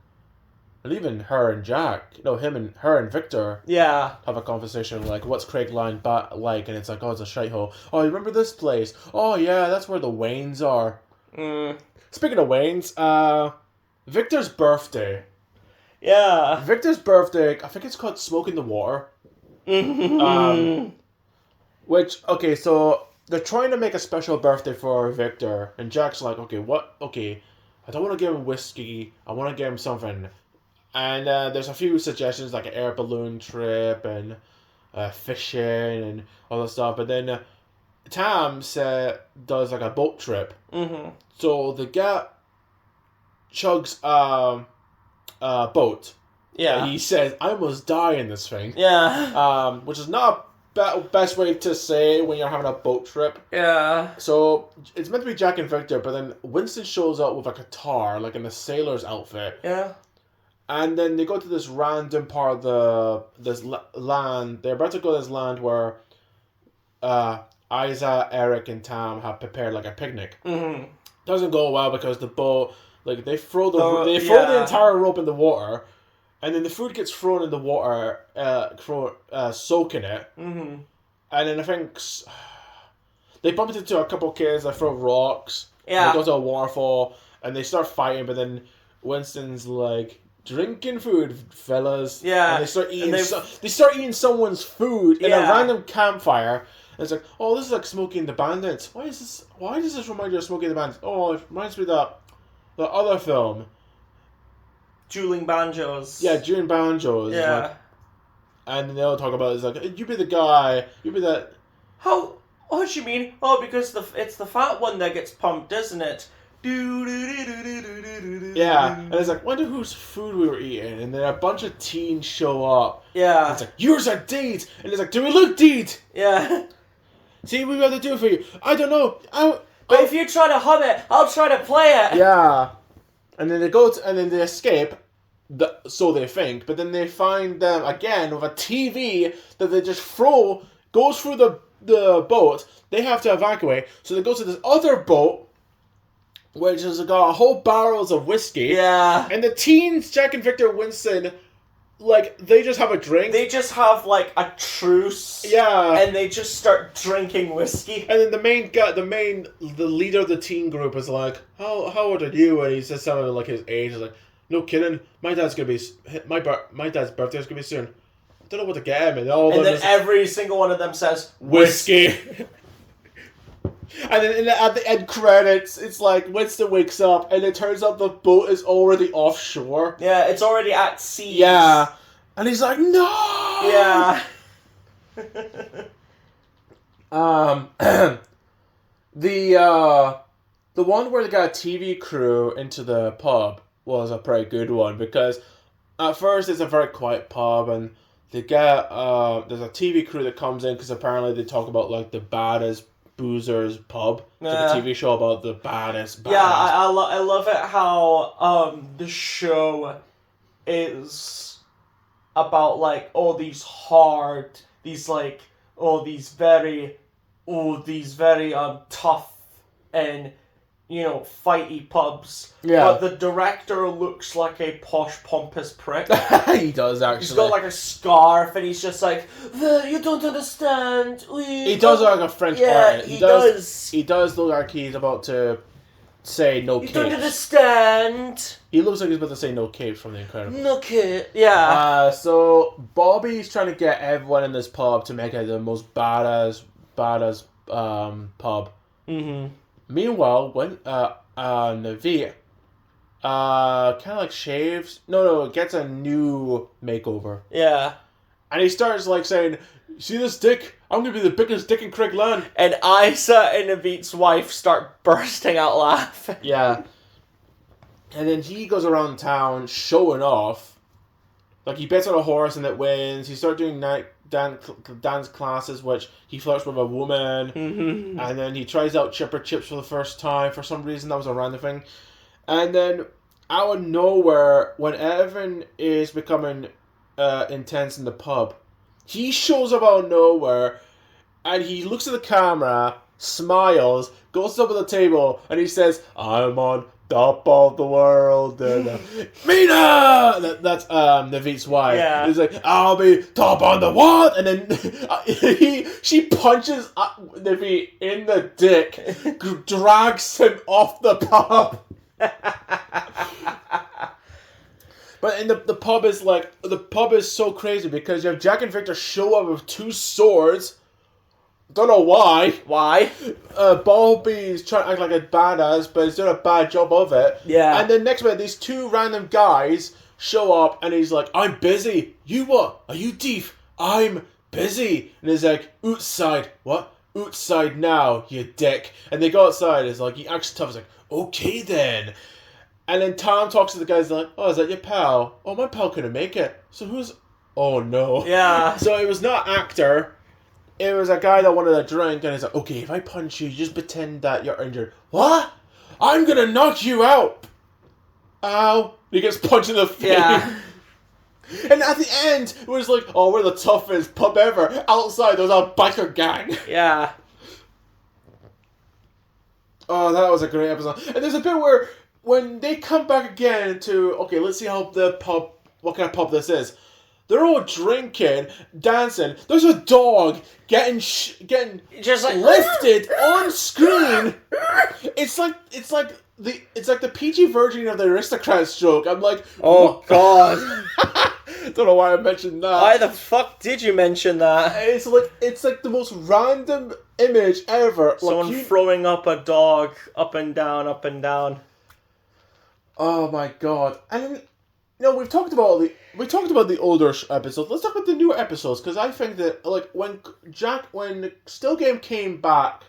and even her and her and Victor have a conversation like, what's Craigline like, and it's like, oh, it's a shithole. Oh, you remember this place? Oh yeah, that's where the Waynes are. Speaking of Waynes, Victor's birthday. Yeah. Victor's birthday, I think it's called Smoke in the Water. Which, okay, so they're trying to make a special birthday for Victor, and Jack's like, okay, I don't want to give him whiskey, I want to give him something. And there's a few suggestions, like an air balloon trip, and fishing, and all that stuff, but then Tam does like a boat trip. So the guy chugs a boat. Yeah. He says, I almost die in this thing. Yeah. Which is not best way to say when you're having a boat trip. Yeah. So it's meant to be Jack and Victor, but then Winston shows up with a guitar, like in a sailor's outfit. Yeah. And then they go to this random part of this land. They're about to go to this land where Isa, Eric, and Tam have prepared like a picnic. Doesn't go well because the boat, like they throw the entire rope in the water. And then the food gets thrown in the water, soaking it. And then I think they bump into a couple kids that throw rocks. Yeah. They go to a waterfall, and they start fighting, but then Winston's like, drinking food, fellas. Yeah. And they start eating they start eating someone's food in a random campfire. And it's like, oh, this is like Smokey and the Bandits. Why does this remind you of Smokey and the Bandits? Oh, it reminds me of the other film. Dueling Banjos. Yeah, Dueling Banjos. Yeah. Like, and then they'll talk about it's like, you be the guy, you be that. How? What do you mean? Oh, because it's the fat one that gets pumped, isn't it? Yeah, and it's like, wonder whose food we were eating, and then a bunch of teens show up. Yeah. And it's like, yours are deed, and it's like, do we look deed? Yeah. See what we got to do for you. I don't know. But if you try to hum it, I'll try to play it. Yeah. And then they escape, so they think, but then they find them again with a TV that they just goes through the boat. They have to evacuate, so they go to this other boat, which has got a whole barrels of whiskey. Yeah. And the teens, Jack and Victor Winston, like, they just have a drink. They just have, like, a truce. Yeah. And they just start drinking whiskey. And then the leader of the teen group is like, how old are you? And he says something like his age. He's like, no kidding. My dad's dad's birthday's gonna be soon. I don't know what to get him. And then every single one of them says, whiskey. And then at the end credits, it's like Winston wakes up and it turns out the boat is already offshore. Yeah, it's already at sea. Yeah. And he's like, no! Yeah. The one where they got a TV crew into the pub was a pretty good one, because at first it's a very quiet pub, and they get there's a TV crew that comes in because apparently they talk about like the baddest boozers pub. It's like a TV show about the baddest. Yeah, I love it how the show is about like all these very tough and, you know, fighty pubs. Yeah. But the director looks like a posh, pompous prick. He does, actually. He's got like a scarf and he's just like, you don't understand. He does look like a French artist. He does. He does look like he's about to say no You capes. don't understand. He looks like he's about to say no capes from The Incredibles. No kid. Yeah. So Bobby's trying to get everyone in this pub to make it the most badass pub. Mm-hmm. Meanwhile, when Naveed kind of like shaves. No, gets a new makeover. Yeah. And he starts like saying, "See this dick? I'm gonna be the biggest dick in Craigland." And Isa and Naveed's wife start bursting out laughing. Yeah. And then he goes around town showing off. Like, he bets on a horse and it wins. He starts doing dance classes, which he flirts with a woman. Mm-hmm. And then he tries out Chipper Chips for the first time. For some reason, that was a random thing. And then, out of nowhere, when Evan is becoming intense in the pub, he shows up out of nowhere, and he looks at the camera, smiles, goes up at the table, and he says, "I'm on top of the world." And, Mina! That's Naveed's wife. Yeah. He's like, "I'll be top on the what?" And then she punches Naveed in the dick, drags him off the pub. But in the pub is like, the pub is so crazy because you have Jack and Victor show up with 2 swords. Don't know why. Why? Bobby's trying to act like a badass, but he's doing a bad job of it. Yeah. And then next minute, these 2 random guys show up, and he's like, "I'm busy." "You what? Are you deaf?" "I'm busy." And he's like, "Outside." "What?" "Outside now, you dick." And they go outside. It's like, he acts tough. He's like, "Okay then." And then Tom talks to the guys like, "Oh, is that your pal?" "Oh, my pal couldn't make it." "So who's..." "Oh, no." Yeah. So it was not actor. It was a guy that wanted a drink, and he's like, "Okay, if I punch you, just pretend that you're injured." "What? I'm gonna knock you out." "Ow." He gets punched in the face. Yeah. And at the end, it was like, "Oh, we're the toughest pub ever." Outside, there was a biker gang. Yeah. Oh, that was a great episode. And there's a bit where, when they come back again to, okay, let's see how the pub, what kind of pub this is. They're all drinking, dancing. There's a dog getting Just like lifted on screen. It's like the PG version of the Aristocrats joke. I'm like, oh god. Don't know why I mentioned that. Why the fuck did you mention that? It's like the most random image ever. Someone like throwing up a dog up and down, up and down. Oh my god! And we talked about the older episodes. Let's talk about the newer episodes, because I think that like when Still Game came back,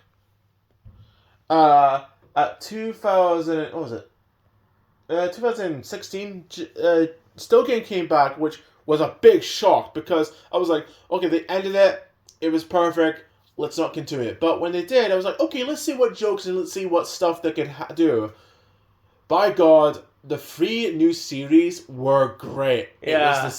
at 2000, what was it? 2016. Still Game came back, which was a big shock because I was like, okay, they ended it. It was perfect. Let's not continue it. But when they did, I was like, okay, let's see what jokes and let's see what stuff they can do. By God, the 3 new series were great. Yeah.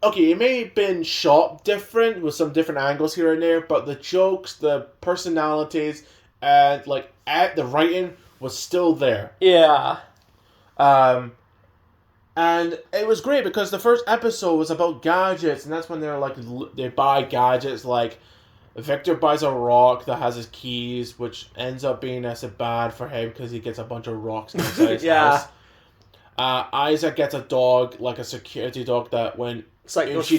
Okay, it may have been shot different with some different angles here and there, but the jokes, the personalities, and the writing was still there. Yeah. And it was great because the first episode was about gadgets, and that's when they're like, they buy gadgets. Like, Victor buys a rock that has his keys, which ends up being bad for him because he gets a bunch of rocks inside his Yeah. house. Isaac gets a dog, like a security dog, that when It's like if she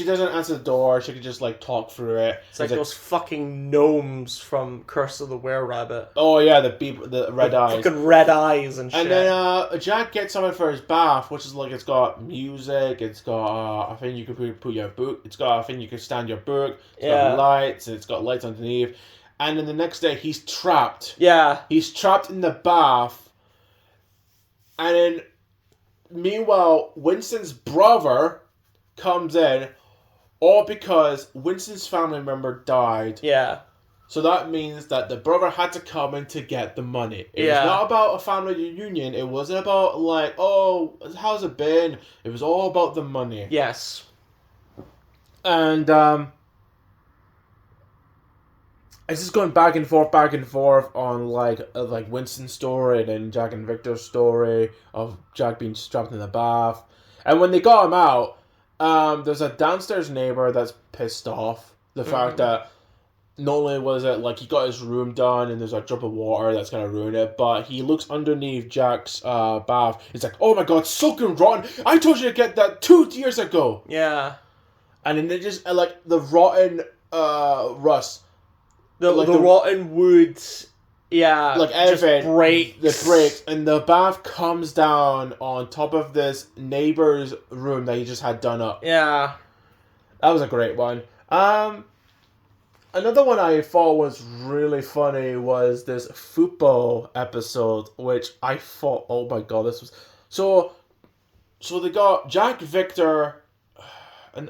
doesn't answer the door, she can just talk through it. It's like those fucking gnomes from Curse of the Were-Rabbit. Oh yeah, the red eyes. Fucking red eyes and shit. And then Jack gets something for his bath, which is it's got music, it's got a thing you can put your book, it's got a thing you can stand your book, it's got lights, and it's got lights underneath. And then the next day he's trapped. Yeah. He's trapped in the bath. And then meanwhile, Winston's brother comes in, all because Winston's family member died. Yeah. So that means that the brother had to come in to get the money. It was not about a family reunion. It wasn't about oh, how's it been? It was all about the money. Yes. And it's just going back and forth on like Winston's story and then Jack and Victor's story of Jack being strapped in the bath. And when they got him out, there's a downstairs neighbor that's pissed off the fact that not only was it like he got his room done and there's a drop of water that's gonna ruin it, but he looks underneath Jack's bath. It's like, oh my god, soaking rotten! I told you to get that 2 years ago. Yeah. And then they just like the rotten rust, The rotten wood. Yeah. like just everything, breaks. the breaks, and the bath comes down on top of this neighbor's room that he just had done up. Yeah. That was a great one. Another one I thought was really funny was this football episode, which I thought, oh my god, this was so they got Jack, Victor, and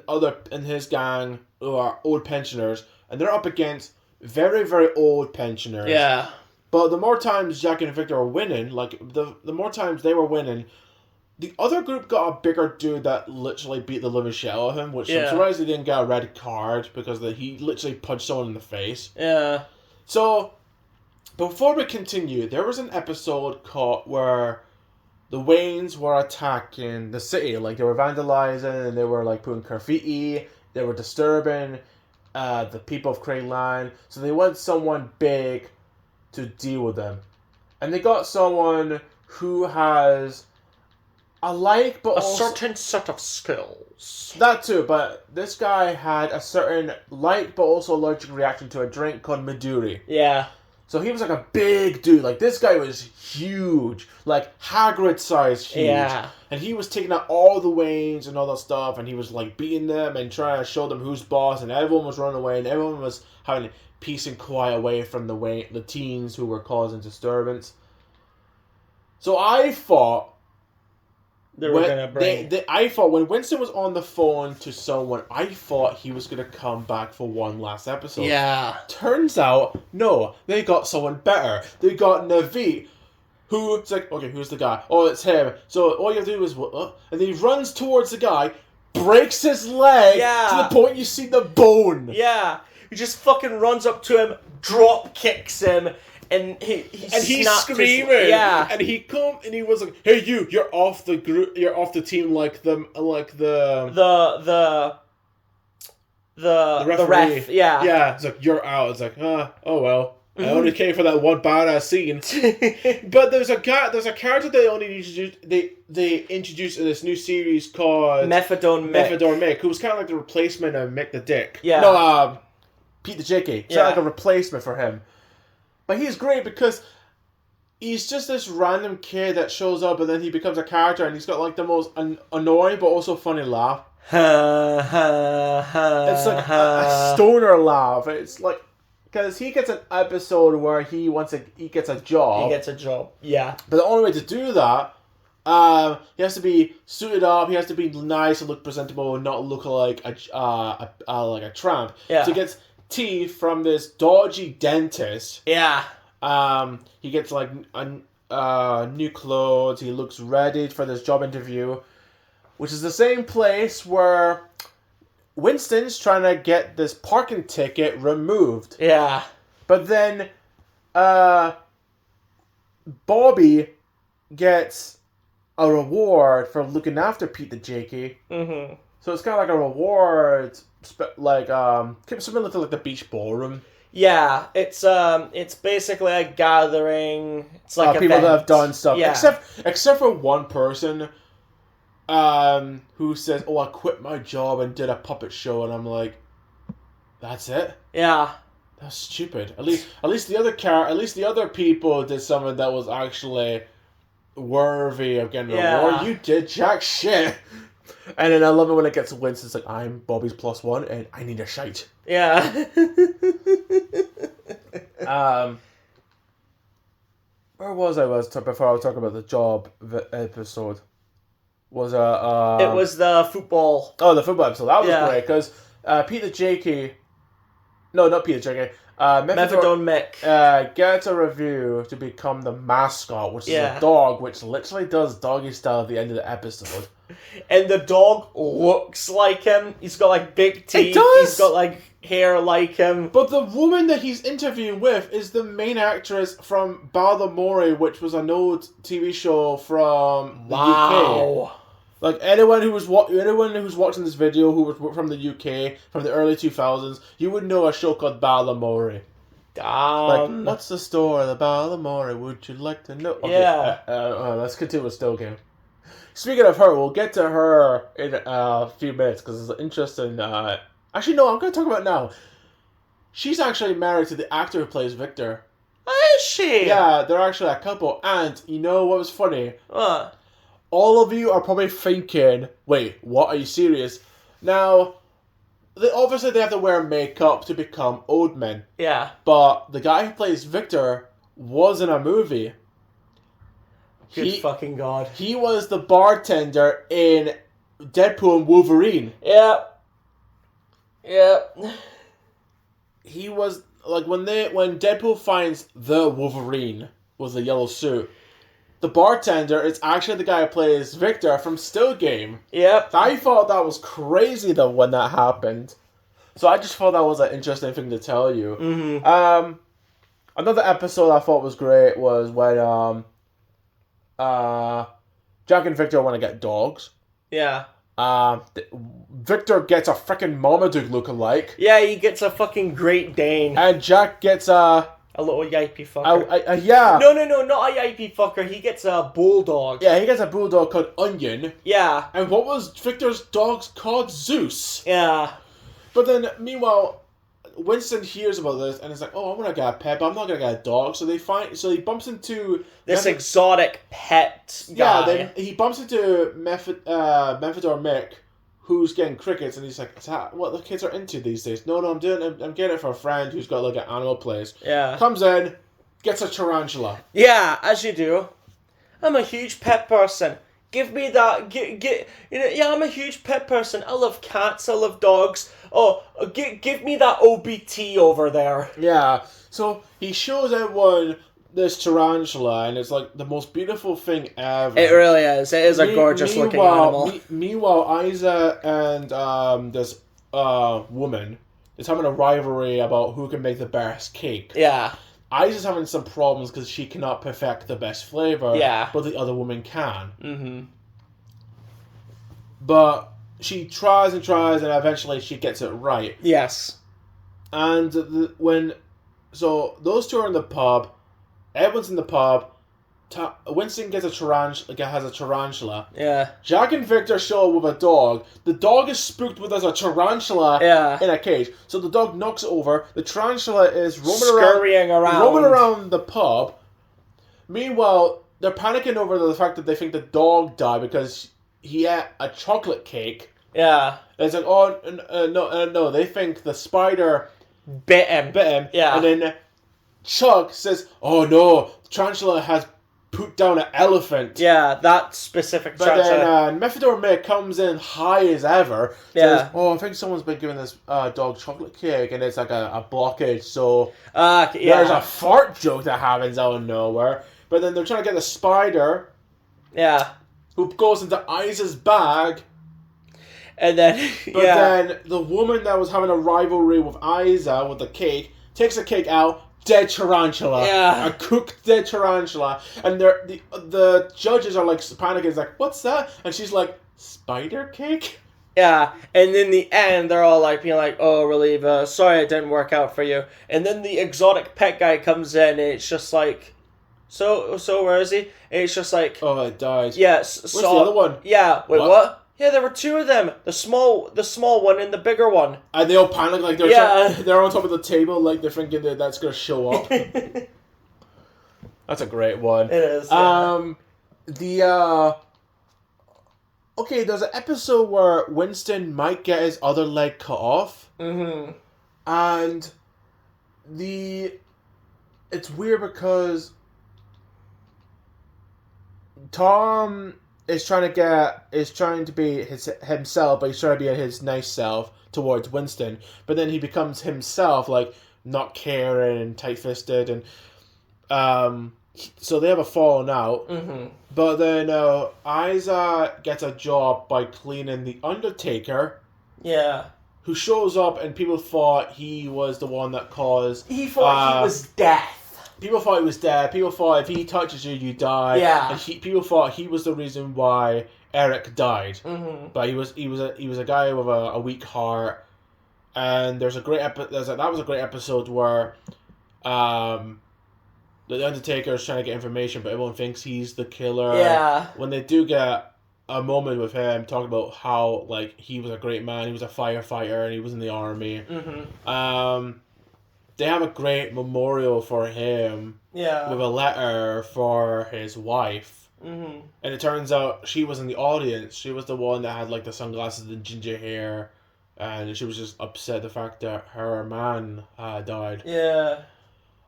his gang who are old pensioners, and they're up against very, very old pensioners. Yeah. But the more times Jack and Victor were winning, like the more times they were winning, the other group got a bigger dude that literally beat the living shit out of him, which I'm surprised he didn't get a red card because he literally punched someone in the face. Yeah. So, before we continue, there was an episode where the Waynes were attacking the city. Like, they were vandalizing and they were, like, putting graffiti. They were disturbing the people of Craiglang. So they want someone big to deal with them. And they got someone who has but certain set of skills. That too, but this guy had a certain but also allergic reaction to a drink called Midori. Yeah. So he was like a big dude. Like, this guy was huge. Like, Hagrid-sized huge. Yeah. And he was taking out all the Waynes and all that stuff, and he was, like, beating them and trying to show them who's boss, and everyone was running away, and everyone was having peace and quiet away from the teens who were causing disturbance. So I thought... I thought when Winston was on the phone to someone, I thought he was going to come back for one last episode. Yeah. Turns out, no. They got someone better. They got Naveed, who's like, okay, who's the guy? Oh, it's him. So all you have to do is, and then he runs towards the guy, breaks his leg to the point you see the bone. Yeah. He just fucking runs up to him, drop kicks him, and he's screaming. And he was like, "Hey, you're off the group. You're off the team." Like the ref. Yeah. Yeah. It's like, you're out. It's like, oh well. I only came for that one badass scene. But there's a character they introduced in this new series called Methadone Mick, who was kind of like the replacement of Mick the Dick. Yeah. No, Pete the Jakey. It's like a replacement for him. But he's great because he's just this random kid that shows up and then he becomes a character and he's got like the most annoying but also funny laugh. It's like a stoner laugh. It's like, because he gets an episode where he gets a job. He gets a job, yeah. But the only way to do that, he has to be suited up, he has to be nice and look presentable and not look like a tramp. Yeah. So he gets teeth from this dodgy dentist. Yeah. He gets like new clothes. He looks ready for this job interview, which is the same place where Winston's trying to get this parking ticket removed. Yeah. But then Bobby gets a reward for looking after Pete the Jakey. Mm-hmm. So it's kind of like a reward, like similar to like the beach ballroom. Yeah, it's basically a gathering. It's like people that have done stuff. Yeah. Except for one person, who says, "Oh, I quit my job and did a puppet show," and I'm like, "That's it? Yeah, that's stupid." At least the other people did something that was actually worthy of getting an award. You did jack shit. And then I love it when it gets Winston. It's like, I'm Bobby's +1 and I need a shite. Yeah. Where was I before I was talking about the job episode? It was the football. Oh, the football episode. That was great because Pete the Jakey. No, not Pete the Jakey. Methadone Mick gets a review to become the mascot, which is a dog, which literally does doggy style at the end of the episode. And the dog looks like him. He's got like big teeth. It does. He's got like hair like him. But the woman that he's interviewing with is the main actress from Baltimore, which was an old TV show from the UK. Like anyone who's watching this video who was from the UK from the early 2000s, you would know a show called Balamory. Like, what's the story of Balamory? Would you like to know? Okay, yeah. Let's continue with Still Game. Speaking of her, we'll get to her in a few minutes because it's interesting. Actually, no, I'm going to talk about it now. She's actually married to the actor who plays Victor. Is she? Yeah, they're actually a couple. And you know what was funny? What? All of you are probably thinking, wait, what? Are you serious? Now, obviously they have to wear makeup to become old men. Yeah. But the guy who plays Victor was in a movie. Good fucking God. He was the bartender in Deadpool and Wolverine. Yep. Yep. He was, like, when Deadpool finds the Wolverine with the yellow suit, the bartender is actually the guy who plays Victor from Still Game. Yep. I thought that was crazy though when that happened. So I just thought that was an interesting thing to tell you. Mm-hmm. Another episode I thought was great was when Jack and Victor want to get dogs. Yeah. Victor gets a freaking Marmaduke lookalike. Yeah, he gets a fucking Great Dane. And Jack gets a little yipey fucker. Yeah. No, not a yipey fucker. He gets a bulldog. Yeah, he gets a bulldog called Onion. Yeah. And what was Victor's dog's called? Zeus. Yeah. But then, meanwhile, Winston hears about this and is like, "Oh, I'm gonna get a pet, but I'm not gonna get a dog." So he bumps into this exotic pet guy. Yeah, then he bumps into Memphador Mick, who's getting crickets, and he's like, "Is that what the kids are into these days?" No, I'm getting it for a friend who's got like an animal place. Yeah. Comes in, gets a tarantula. Yeah, as you do. I'm a huge pet person. Give me that. Yeah, I'm a huge pet person. I love cats. I love dogs. Oh, give me that OBT over there. Yeah. So he shows everyone this tarantula, and it's like the most beautiful thing ever. It really is. It is a gorgeous looking animal. Meanwhile, Isa and this woman is having a rivalry about who can make the best cake. Yeah. Isa's having some problems because she cannot perfect the best flavor. Yeah. But the other woman can. Mm-hmm. But she tries and eventually she gets it right. Yes. And so those two are in the pub. Everyone's in the pub. Winston has a tarantula. Yeah. Jack and Victor show up with a dog. The dog is spooked with a tarantula in a cage. So the dog knocks it over. The tarantula is roaming around the pub. Meanwhile, they're panicking over the fact that they think the dog died because he ate a chocolate cake. Yeah. And it's like, oh, no. They think the spider bit him. Yeah. And then Chuck says, oh no, the tarantula has put down an elephant. Yeah, that specific tarantula. But then Memphador Mick comes in high as ever. Says, oh, I think someone's been giving this dog chocolate cake, and it's like a blockage. So there's a fart joke that happens out of nowhere. But then they're trying to get the spider. Yeah. Who goes into Isa's bag. And then, But then the woman that was having a rivalry with Isa with the cake takes the cake out. Dead tarantula. Yeah. A cooked dead tarantula. And the judges are like panicking. It's like, what's that? And she's like, spider cake? Yeah. And in the end, they're all like being like, oh, Reliever, sorry it didn't work out for you. And then the exotic pet guy comes in and it's just like, so where is he? And it's just like, oh, it died. Yeah. Where's the other one? Yeah. Wait, what? Yeah, there were two of them. The small one and the bigger one. And they all panic like they're on top of the table like they're thinking that that's going to show up. That's a great one. It is. Yeah. Okay, there's an episode where Winston might get his other leg cut off. Mm-hmm. And it's weird because Tom is trying to be himself, but he's trying to be his nice self towards Winston. But then he becomes himself, like not caring and tight-fisted, and so they have a falling out. Mm-hmm. But then Isa gets a job by cleaning the Undertaker. Yeah. Who shows up and people thought he was the one that caused. He thought he was death. People thought he was dead. People thought if he touches you, you die. Yeah. And people thought he was the reason why Eric died. Mm-hmm. But he was a guy with a weak heart, and there's a great that was a great episode where, the Undertaker is trying to get information, but everyone thinks he's the killer. Yeah. When they do get a moment with him talking about how like he was a great man, he was a firefighter, and he was in the army. Mm-hmm. They have a great memorial for him. Yeah. With a letter for his wife. Mm-hmm. And it turns out she was in the audience. She was the one that had like the sunglasses and ginger hair, and she was just upset the fact that her man died. Yeah.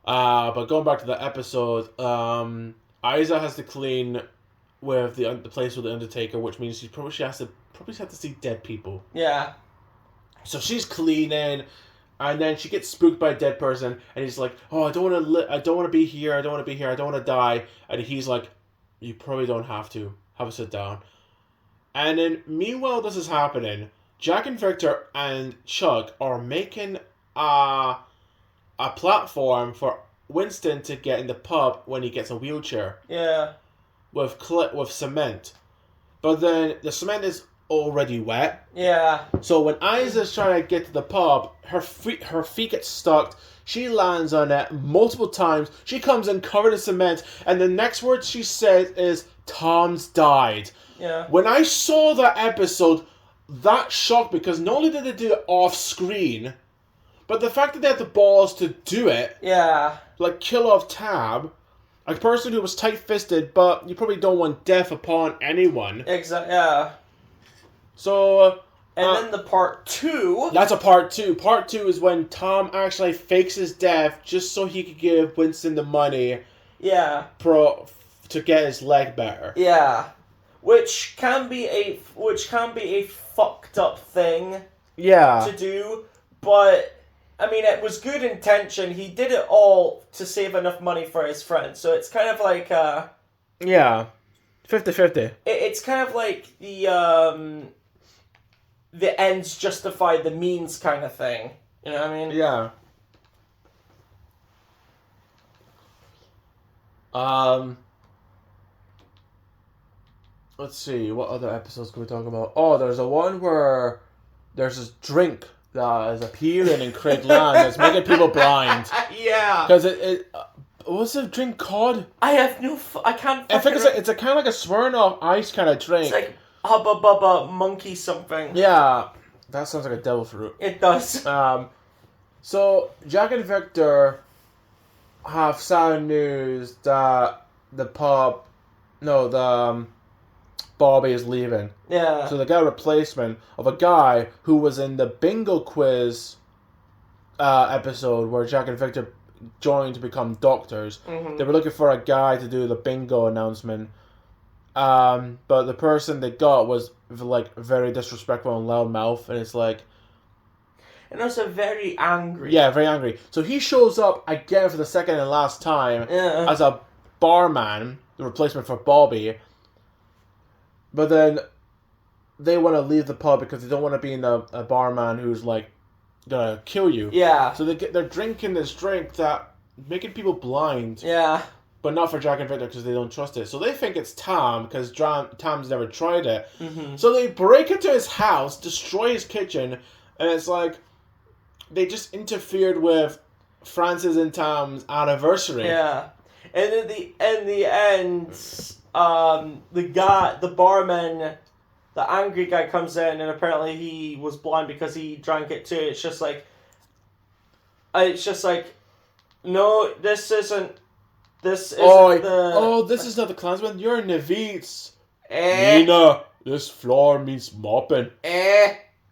But going back to the episode, Isa has to clean with the place with the Undertaker, which means she has to see dead people. Yeah. So she's cleaning, and then she gets spooked by a dead person, and he's like, "Oh, I don't want to be here. I don't want to be here. I don't want to die." And he's like, "You probably don't have to. Have a sit down." And then, meanwhile, this is happening. Jack and Victor and Chuck are making a platform for Winston to get in the pub when he gets a wheelchair. Yeah. With cement, but then the cement is already wet. Yeah. So when Isa's trying to get to the pub, her feet get stuck. She lands on it multiple times. She comes in covered in cement, and the next word she says is, "Tom's died." Yeah. When I saw that episode, that shocked me, because not only did they do it off screen, but the fact that they had the balls to do it, Yeah. like kill off Tab, a person who was tight-fisted, but you probably don't want death upon anyone. Exactly. Yeah. So, and then the part 2. That's a part 2. Part 2 is when Tom actually fakes his death just so he could give Winston the money. Yeah. To get his leg better. Yeah. Which can be a fucked up thing. Yeah. To do, but I mean, it was good intention. He did it all to save enough money for his friend. So it's kind of like yeah, 50-50. It's kind of like the ends justify the means kind of thing. You know what I mean? Yeah. Let's see, what other episodes can we talk about? Oh, there's a one where there's this drink that is appearing in Craig Land that's making people blind. Yeah. Because what's the drink called? I have I can't. I think it's a kind of like a Smirnoff Ice kind of drink. It's like Hubba Bubba Monkey something. Yeah, that sounds like a devil fruit. It does. So Jack and Victor have sad news that Bobby is leaving. Yeah. So they got a replacement of a guy who was in the bingo quiz episode where Jack and Victor joined to become doctors. Mm-hmm. They were looking for a guy to do the bingo announcement. But the person they got was like very disrespectful and loud mouth, and it's like... And also very angry. Yeah, very angry. So he shows up again for the second and last time as a barman, the replacement for Bobby. But then they want to leave the pub because they don't want to be in a barman who's like gonna kill you. Yeah. So they're drinking this drink that making people blind. Yeah. But not for Jack and Victor because they don't trust it. So they think it's Tom because Tom's never tried it. Mm-hmm. So they break into his house, destroy his kitchen, and it's like they just interfered with Francis and Tom's anniversary. Yeah. And in the end, the barman, the angry guy comes in, and apparently he was blind because he drank it too. It's just like, no, this isn't this is not the Klansman. You're Nevitz. Eh. Nina, this floor needs mopping.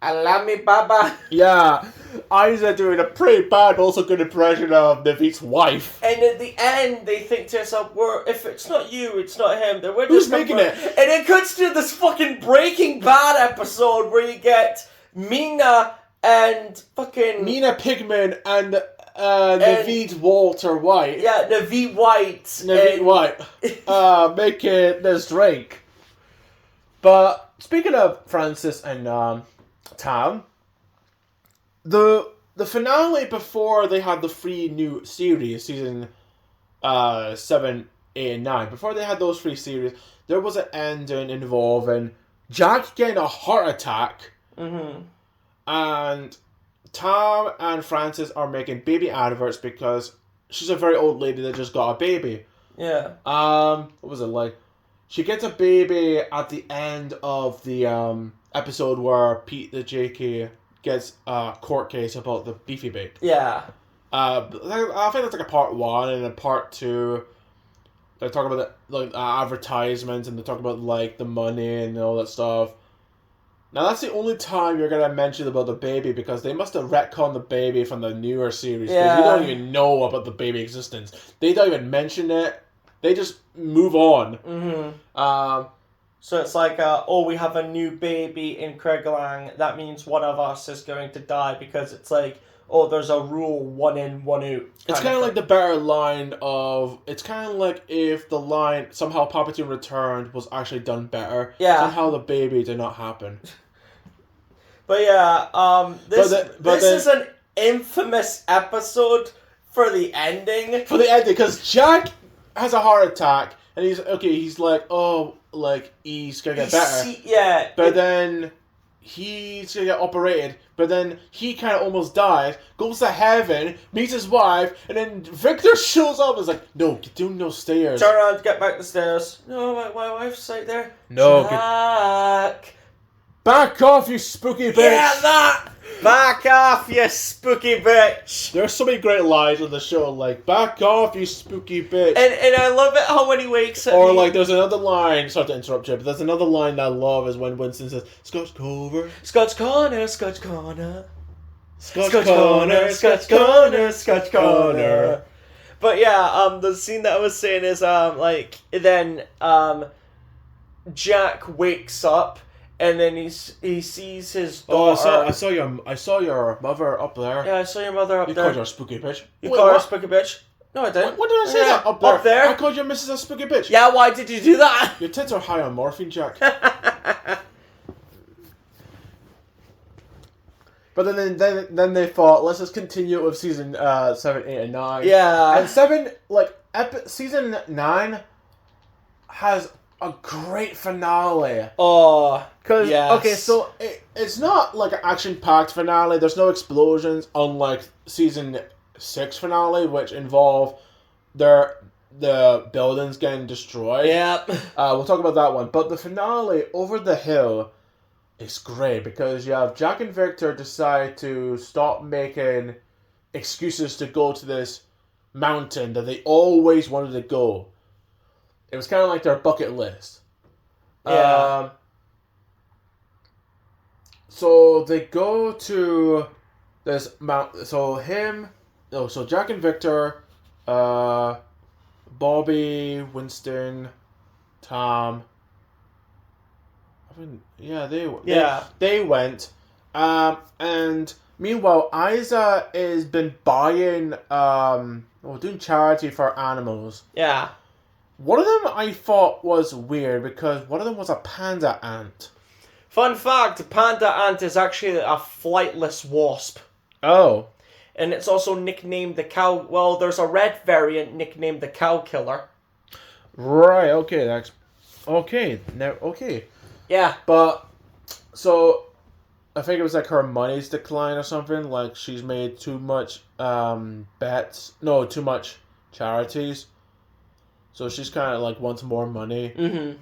Allow me, Baba. Yeah, Isa doing a pretty bad, also good impression of Nevitz's wife. And at the end, they think to themselves, if it's not you, it's not him. Then where Who's does making from? it? And it cuts to this fucking Breaking Bad episode where you get Mina and fucking... Nina Pigman and Naveed Walter White. Yeah, Naveed White. Naveed White. Making this drink. But speaking of Francis and Tom, the finale before they had the 3 new series, season 7, 8, and 9, before they had those 3 series, there was an ending involving Jack getting a heart attack, Mm-hmm. and Tom and Frances are making baby adverts because she's a very old lady that just got a baby. Yeah. What was it like? She gets a baby at the end of the episode where Pete the JK gets a court case about the beefy babe. Yeah. I think that's like a part 1, and a part 2. They talk about the advertisements, and they talk about like the money and all that stuff. Now that's the only time you're gonna mention about the baby, because they must have retconned the baby from the newer series. Because you don't even know about the baby existence. They don't even mention it. They just move on. Mm-hmm. So it's like, we have a new baby in Craiglang. That means one of us is going to die, because it's like, there's a rule, 1 in, 1 out. It's kind of like the better line of... It's kind of like if the line, somehow Palpatine Returned, was actually done better. Yeah. Somehow the baby did not happen. But yeah, this is an infamous episode for the ending. For the ending, because Jack has a heart attack, and he's like, he's gonna get better. But then he's gonna get operated, but then he kind of almost dies, goes to heaven, meets his wife, and then Victor shows up and is like, no, get down those stairs. Turn around, get back the stairs. No, my wife's right there. No, Jack. Back off, you spooky bitch! Yeah, that! Back off, you spooky bitch! There's so many great lines on the show, like, back off, you spooky bitch! And I love it how when he wakes up... Or, like, there's another line, sorry to interrupt you, but there's another line that I love is when Winston says, Scotch Cover. Scotch Corner, Scotch Corner. Scotch Corner, Scotch Corner, Scotch Corner. But yeah, the scene that I was saying is, Jack wakes up, and then he sees his daughter. Oh, I saw your mother up there. Yeah, I saw your mother up there. You called her a spooky bitch. You called her a spooky bitch? No, I didn't. When did I say that? Up there? I called your missus a spooky bitch. Yeah, why did you do that? Your tits are high on morphine, Jack. But then they thought, let's just continue with season 7, 8, and 9. Yeah. And season 9 has a great finale. Oh, Because, yes. okay, so it's not like an action-packed finale. There's no explosions, unlike season 6 finale, which involve the buildings getting destroyed. Yep. We'll talk about that one. But the finale, Over the Hill, is great because you have Jack and Victor decide to stop making excuses to go to this mountain that they always wanted to go. It was kind of like their bucket list. Yeah. So they go to this mountain. So Jack and Victor, Bobby, Winston, Tom. They went. And meanwhile, Isa has been buying, doing charity for animals. Yeah. One of them I thought was weird because one of them was a panda ant. Fun fact, panda ant is actually a flightless wasp. Oh. And it's also nicknamed the cow... Well, there's a red variant nicknamed the cow killer. Right, okay. That's... Okay. Okay. Yeah. But, so, I think it was like her money's decline or something. Like, she's made too much too much charities. So she's kind of like wants more money. Mm-hmm.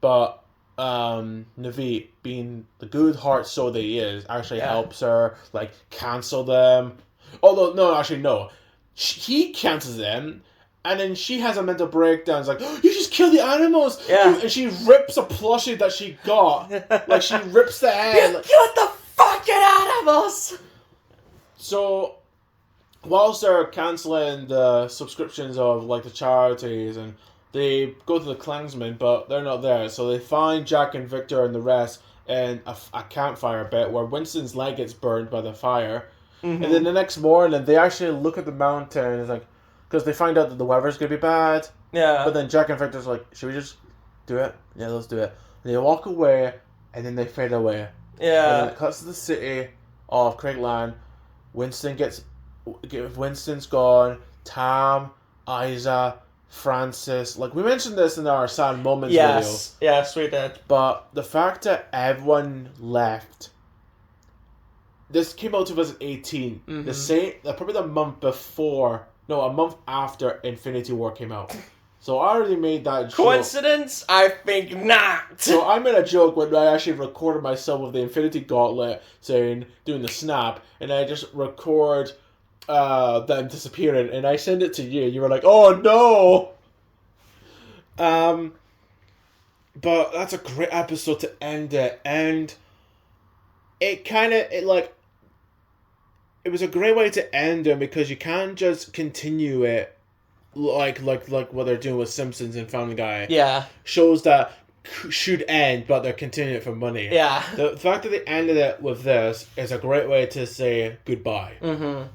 But Navit, being the good heart soul that he is, actually helps her like cancel them. Although no, he cancels them, and then she has a mental breakdown. It's like, oh, you just killed the animals. Yeah. And she rips a plushie that she got. Like she rips the head. You killed the fucking animals. So, whilst they're cancelling the subscriptions of like the charities, and they go to the Klansmen, but they're not there. So they find Jack and Victor and the rest in a campfire bit where Winston's leg gets burned by the fire. Mm-hmm. And then the next morning, they actually look at the mountain. And it's like, because they find out that the weather's gonna be bad. Yeah. But then Jack and Victor's like, should we just do it? Yeah, let's do it. And they walk away, and then they fade away. Yeah. And then it cuts to the city of Craigland. Winston's gone. Tom, Isa, Francis. Like, we mentioned this in our Sad Moments Yes, yes, we did. video. But the fact that everyone left. This came out 2018. Mhm. The same, probably the month before. No, a month after Infinity War came out. So I already made that joke. Coincidence? I think not. So I made a joke when I actually recorded myself with the Infinity Gauntlet doing the snap, and I just record them disappearing, and I send it to you. You were like, "Oh no!" But that's a great episode to end it, and it was a great way to end it because you can't just continue it like what they're doing with Simpsons and Family Guy. Yeah. Shows that should end, but they're continuing it for money. Yeah. The fact that they ended it with this is a great way to say goodbye. Mm-hmm.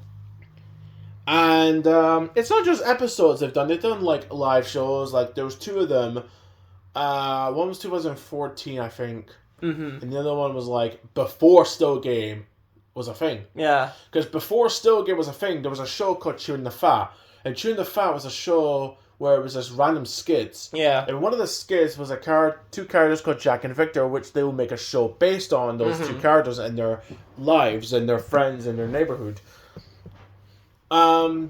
And it's not just episodes they've done. They've done like live shows. Like there was 2 of them. One was 2014, I think. Mm-hmm. And the other one was like before Still Game was a thing. Yeah. Because before Still Game was a thing, there was a show called Chewing the Fat. And Chewing the Fat was a show where it was just random skits. Yeah. And one of the skits was 2 characters called Jack and Victor, which they will make a show based on those 2 characters and their lives and their friends and their neighborhood. But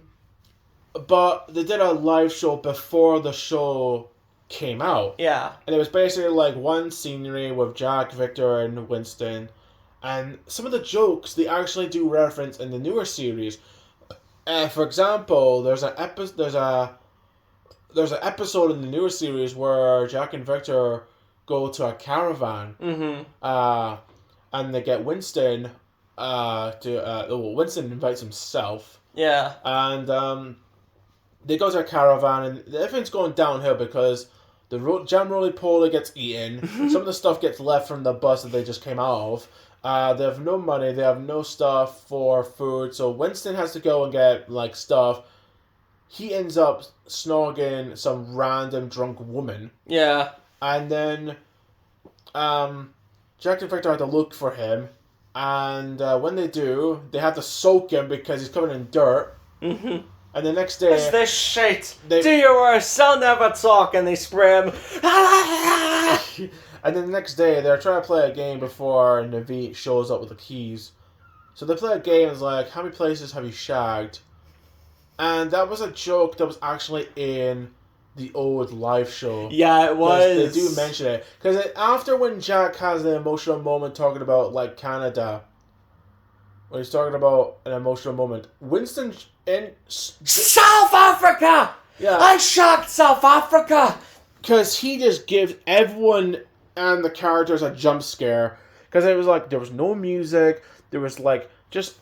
they did a live show before the show came out. Yeah. And it was basically like one scenery with Jack, Victor, and Winston. And some of the jokes they actually do reference in the newer series. For example, there's an episode in the newer series where Jack and Victor go to a caravan. Mm-hmm. And they get Winston Winston invites himself. Yeah. And they go to a caravan and everything's going downhill because the jam roly-poly gets eaten. Some of the stuff gets left from the bus that they just came out of. They have no money. They have no stuff for food. So Winston has to go and get like stuff. He ends up snogging some random drunk woman. Yeah. And then Jack and Victor have to look for him. And when they do, they have to soak him because he's covered in dirt. Mm-hmm. And the next day... It's this shit. They- Do your worst. I'll never talk. And they spray him. And then the next day, they're trying to play a game before Naveed shows up with the keys. So they play a game that's like, how many places have you shagged? And that was a joke that was actually in the old live show. Yeah, it was. They do mention it. Because after when Jack has the emotional moment talking about, like, Canada, when he's talking about an emotional moment, Winston in... South Africa! Yeah. I shocked South Africa! Because he just gives everyone and the characters a jump scare. Because it was like, there was no music. There was like, just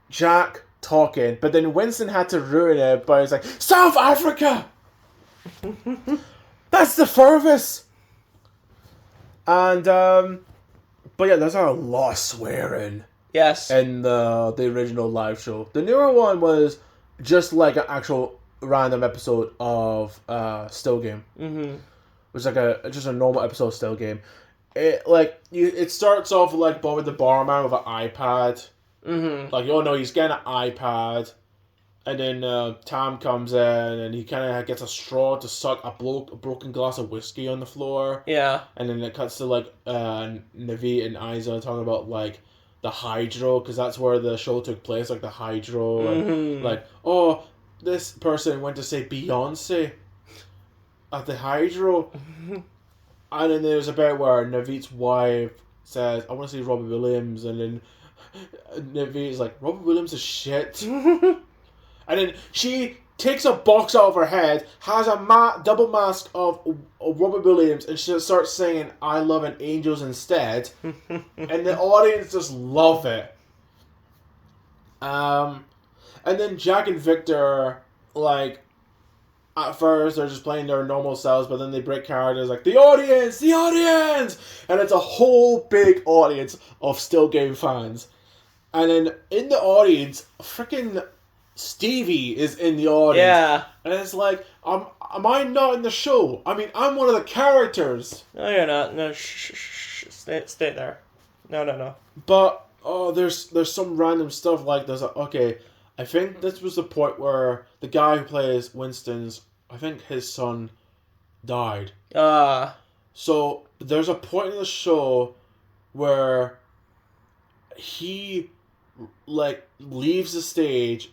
Jack talking. But then Winston had to ruin it by he's like, South Africa! That's the furthest! And, but yeah, there's a lot of swearing Yes. in the original live show. The newer one was just like an actual random episode of Still Game. Mm-hmm. It was like just a normal episode of Still Game. It starts off with like Bobby the Barman with an iPad. Mm-hmm. Like, oh no, he's getting an iPad. And then Tam comes in and he kind of gets a straw to suck a broken glass of whiskey on the floor. Yeah. And then it cuts to like Naveed and Isa talking about like the Hydro, because that's where the show took place, like the Hydro. And like, oh, this person went to say Beyonce at the Hydro. And then there's a bit where Naveed's wife says, I want to see Robbie Williams. And then Naveed's like, Robbie Williams is shit. And then she takes a box out of her head, has a double mask of Robert Williams, and she starts singing I Love an Angels instead. And the audience just love it. And then Jack and Victor, like, at first they're just playing their normal selves, but then they break characters like, the audience! And it's a whole big audience of Still Game fans. And then in the audience, freaking Stevie is in the audience. Yeah. And it's like, am I not in the show? I mean, I'm one of the characters. No, you're not. No, shh. Stay there. No. But, there's some random stuff like there's okay, I think this was the point where the guy who plays Winston's I think his son died. So there's a point in the show where he like leaves the stage,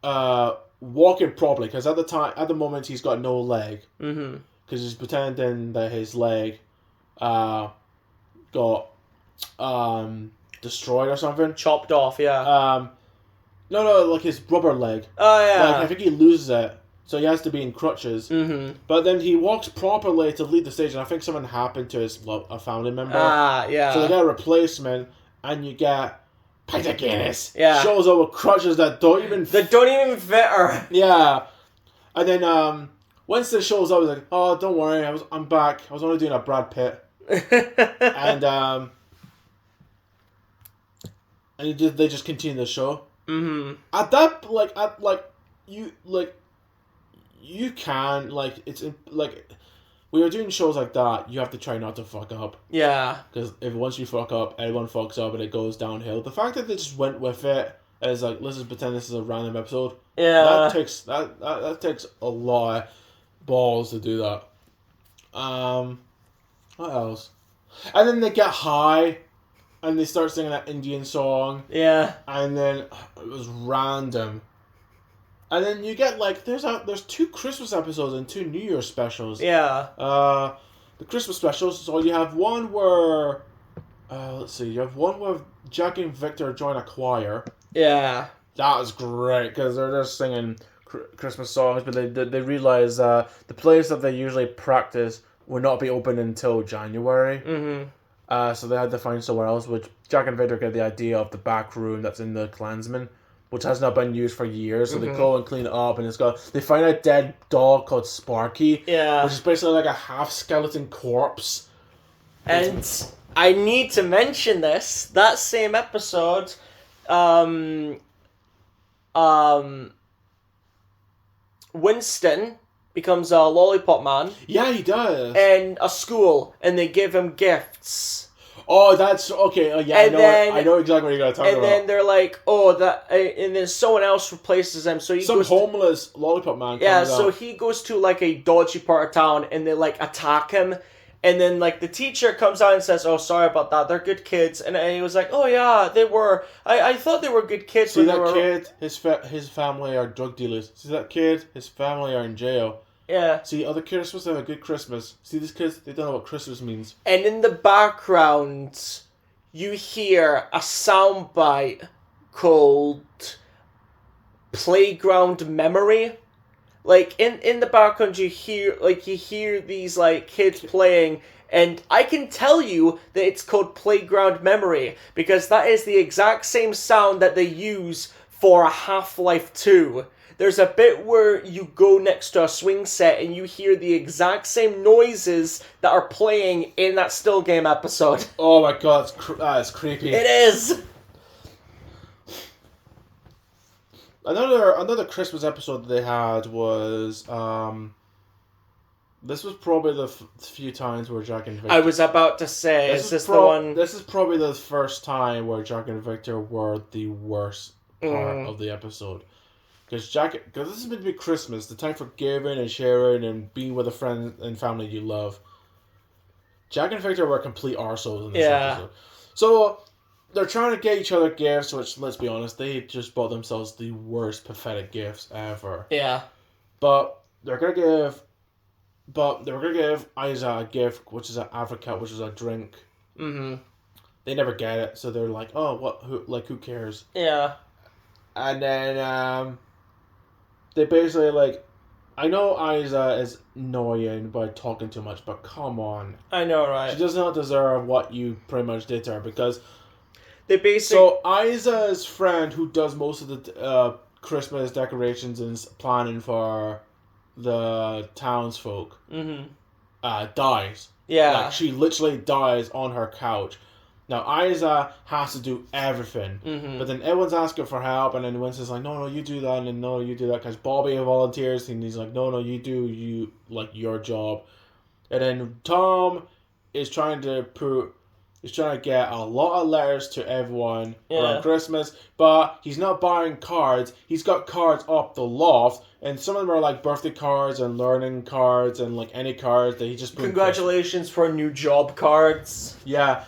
walking properly, because at the moment he's got no leg, because he's pretending that his leg, got destroyed or something. Chopped off, yeah. No, like his rubber leg. Oh, yeah. Like I think he loses it, so he has to be in crutches. But then he walks properly to lead the stage, and I think something happened to a family member. Yeah. So they get a replacement, and you get Peter Guinness. Yeah. Shows up with crutches that don't even fit her. Yeah. And then Winston shows up, he's like, "Oh, don't worry, I'm back. I was only doing a Brad Pitt." and they just continue the show. At that, you can, like, it's like when you're doing shows like that, you have to try not to fuck up. Yeah. Because once you fuck up, everyone fucks up and it goes downhill. The fact that they just went with it as like, let's just pretend this is a random episode. Yeah. That takes a lot of balls to do that. What else? And then they get high, and they start singing that Indian song. Yeah. And then it was random. And then you get like there's 2 Christmas episodes and 2 New Year's specials. Yeah. The Christmas specials. So you have one where, you have one where Jack and Victor join a choir. Yeah. That was great because they're just singing Christmas songs, but they realize the place that they usually practice will not be open until January. So they had to find somewhere else, which Jack and Victor get the idea of the back room that's in the Klansman, which has not been used for years. So they go and clean it up, and they find a dead dog called Sparky. Yeah. Which is basically like a half skeleton corpse. And I need to mention this. That same episode, Winston becomes a lollipop man. Yeah, he does. In a school, and they give him gifts. Oh, that's okay. Oh, yeah, I know exactly what you're gonna talk about. And then they're like, and then someone else replaces him. So some homeless lollipop man. Yeah, so he goes to like a dodgy part of town, and they like attack him. And then, like, the teacher comes out and says, "Oh, sorry about that. They're good kids." And he was like, "Oh yeah, they were. I thought they were good kids." See that kid? His family are drug dealers. See that kid? His family are in jail. Yeah. See, other kids are supposed to have a good Christmas. See, these kids, they don't know what Christmas means. And in the background, you hear a soundbite called "Playground Memory." Like, in the background, you hear these, like, kids playing, and I can tell you that it's called Playground Memory, because that is the exact same sound that they use for Half-Life 2. There's a bit where you go next to a swing set, and you hear the exact same noises that are playing in that Still Game episode. Oh my god, it's creepy. It is! Another Christmas episode that they had was this was probably the few times where Jack and Victor. I was about to say, is this the one? This is probably the first time where Jack and Victor were the worst part of the episode, because this is meant to be Christmas, the time for giving and sharing and being with a friend and family you love. Jack and Victor were complete arseholes in this episode. So they're trying to get each other gifts, which, let's be honest, they just bought themselves the worst pathetic gifts ever. Yeah. But they were gonna give Isa a gift, which is an advocate, which is a drink. They never get it, so they're like, "Oh, who cares?" Yeah. And then they basically like, I know Isa is annoying by talking too much, but come on. I know, right? She does not deserve what you pretty much did to her, because So Isa's friend, who does most of the Christmas decorations and planning for the townsfolk, dies. Yeah. Like, she literally dies on her couch. Now, Isa has to do everything. But then everyone's asking for help, and then Winston's like, no, you do that, and then no, you do that, because Bobby volunteers, and he's like, no, you do your job. And then Tom is trying to put is trying to get a lot of letters to everyone Yeah. around Christmas, but he's not buying cards. He's got cards up the loft, and some of them are like birthday cards and learning cards and like any cards that he just put. Congratulations for new job cards. Yeah,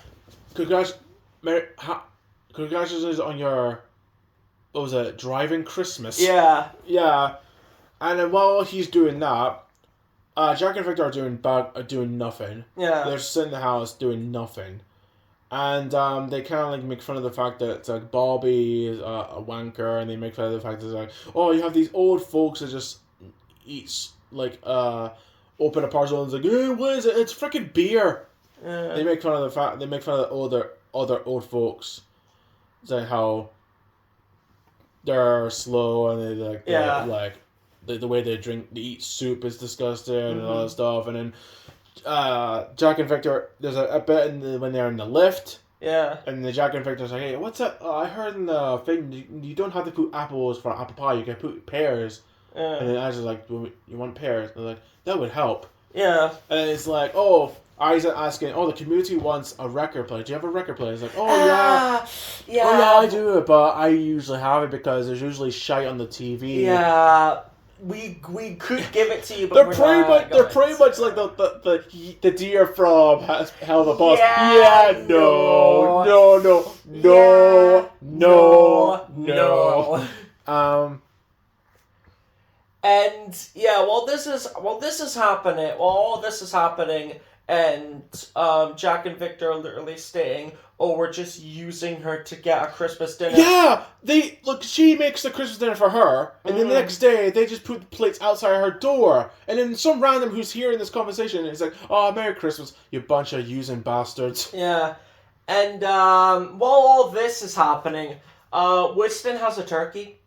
congratulations on your, what was it, driving Christmas? Yeah. Yeah, and then while he's doing that, Jack and Victor are doing nothing. Yeah. They're just sitting in the house doing nothing. And they kind of like make fun of the fact that it's like Bobby is a wanker, and they make fun of the fact that it's like, oh, you have these old folks that just eat like open a parcel and it's like, hey, what is it? It's freaking beer. Yeah. They make fun of the fact. They make fun of the other old folks. It's like how they're slow and the way they eat soup is disgusting and all that stuff. And then Jack and Victor, there's a bit when they're in the lift. Yeah. And the Jack and Victor's like, hey, what's that? I heard in the thing you don't have to put apples for apple pie. You can put pears. Yeah. And then Isaac's like, well, you want pears? And they're like, that would help. Yeah. And then it's like, oh, Isaac asking, oh, the community wants a record player. Do you have a record player? It's like, oh, yeah. Yeah. Oh, yeah, I do, but I usually have it because there's usually shite on the TV. Yeah. We could give it to you, but They're pretty much like the deer from Hell of a Boss. Yeah, No. And yeah, while this is happening, and Jack and Victor are literally saying, "Oh, we're just using her to get a Christmas dinner." Yeah, she makes the Christmas dinner for her, and then the next day they just put the plates outside her door, and then some random who's hearing this conversation is like, "Oh, Merry Christmas, you bunch of using bastards." Yeah, and while all this is happening, Winston has a turkey.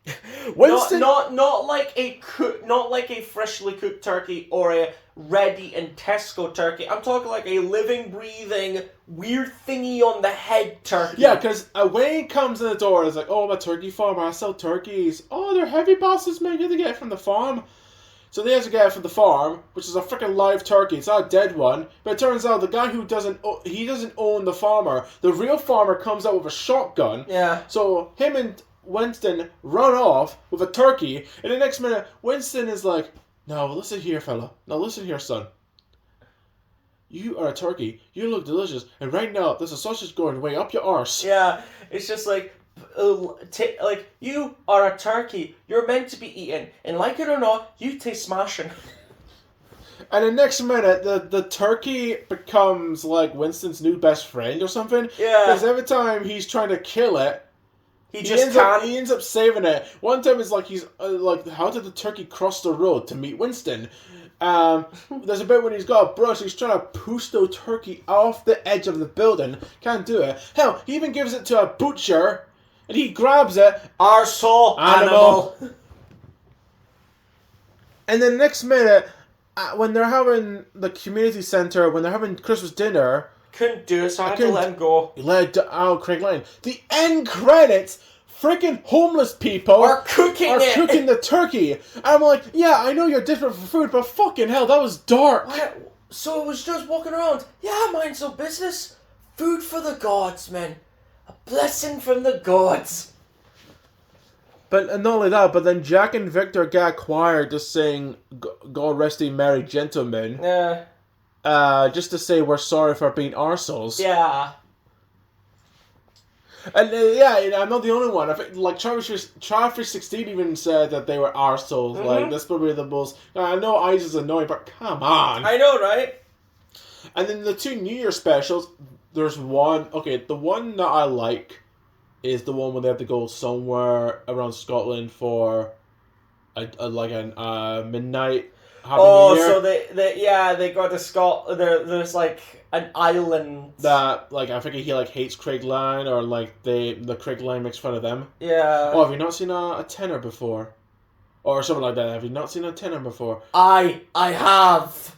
Winston, not like a freshly cooked turkey or a ready in Tesco turkey. I'm talking like a living, breathing, weird thingy on the head turkey. Yeah, because Wayne comes in the door and is like, oh, I'm a turkey farmer, I sell turkeys. Oh, they're heavy bastards, man, you have to get it from the farm. So they have to get it from the farm, which is a freaking live turkey. It's not a dead one. But it turns out the guy who doesn't own the farmer. The real farmer comes out with a shotgun. Yeah. So him and Winston run off with a turkey. And the next minute, Winston is like, no, listen here, fella. Now listen here, son. You are a turkey. You look delicious. And right now, there's a sausage going way up your arse. Yeah. It's just like... you are a turkey. You're meant to be eaten, and like it or not, you taste smashing. And the next minute, the turkey becomes like Winston's new best friend or something. Yeah. Because every time he's trying to kill it, he ends up saving it. One time it's like he's like, how did the turkey cross the road to meet Winston? There's a bit when he's got a brush, he's trying to push the turkey off the edge of the building. Can't do it. Hell, he even gives it to a butcher. And he grabs it. Arsehole animal. And then next minute, when they're having the community center, when they're having Christmas dinner... Couldn't do it, so I had to let him go. You let Craig Lyon. The end credits, freaking homeless people are cooking the turkey. And I'm like, yeah, I know you're different for food, but fucking hell, that was dark. What? So it was just walking around. Yeah, mind's no business. Food for the gods, man. A blessing from the gods. But not only that, but then Jack and Victor get choir to sing God Rest Ye Merry Gentlemen. Yeah. Just to say we're sorry for being arseholes. Yeah. And yeah, I'm not the only one. I think, like, Charlie 16 even said that they were arseholes. Mm-hmm. Like, that's probably the most... I know Ice is annoying, but come on. I know, right? And then the two New Year specials... There's one... Okay, the one that I like is the one where they have to go somewhere around Scotland for a midnight Happy New Year. So they go to Scotland. There's like an island that, like, I think he like hates Craig Lyon, or like the Craig Lyon makes fun of them. Yeah. Oh, have you not seen a tenor before? Or something like that. Have you not seen a tenor before? I have.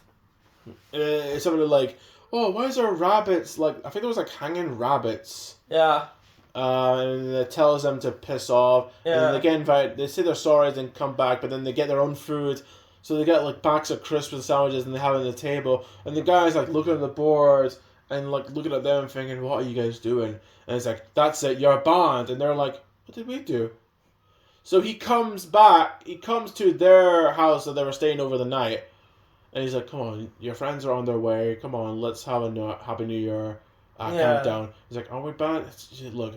It's something like, oh, why is there rabbits? Like, I think there was like hanging rabbits. Yeah. And it tells them to piss off. Yeah. And then they get invited. They say they're sorry, then come back, but then they get their own food. So they get like packs of Christmas sandwiches and they have it on the table. And the guy's like looking at the board, and like looking at them thinking, what are you guys doing? And it's like, that's it, you're banned. And they're like, what did we do? So he comes back, he comes to their house that they were staying over the night, and he's like, come on, your friends are on their way, come on, let's have a Happy New Year countdown. He's like, are we banned? Look,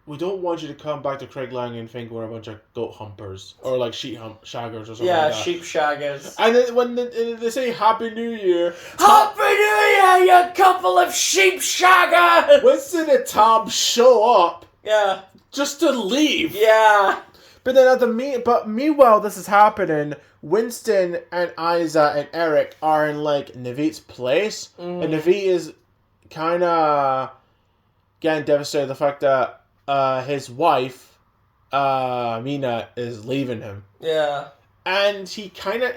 we don't want you to come back to Craig Lang and think we're a bunch of goat humpers, or like sheep shaggers or something like that. sheep shaggers. And then when they say Happy New Year... Happy New Year, you couple of sheep shaggers! Winston and Tom show up Yeah. just to leave. Yeah. But then meanwhile this is happening, Winston and Isa and Eric are in like Naveed's place. And Naveed is kind of getting devastated the fact that his wife, Mina, is leaving him. Yeah. And she kind of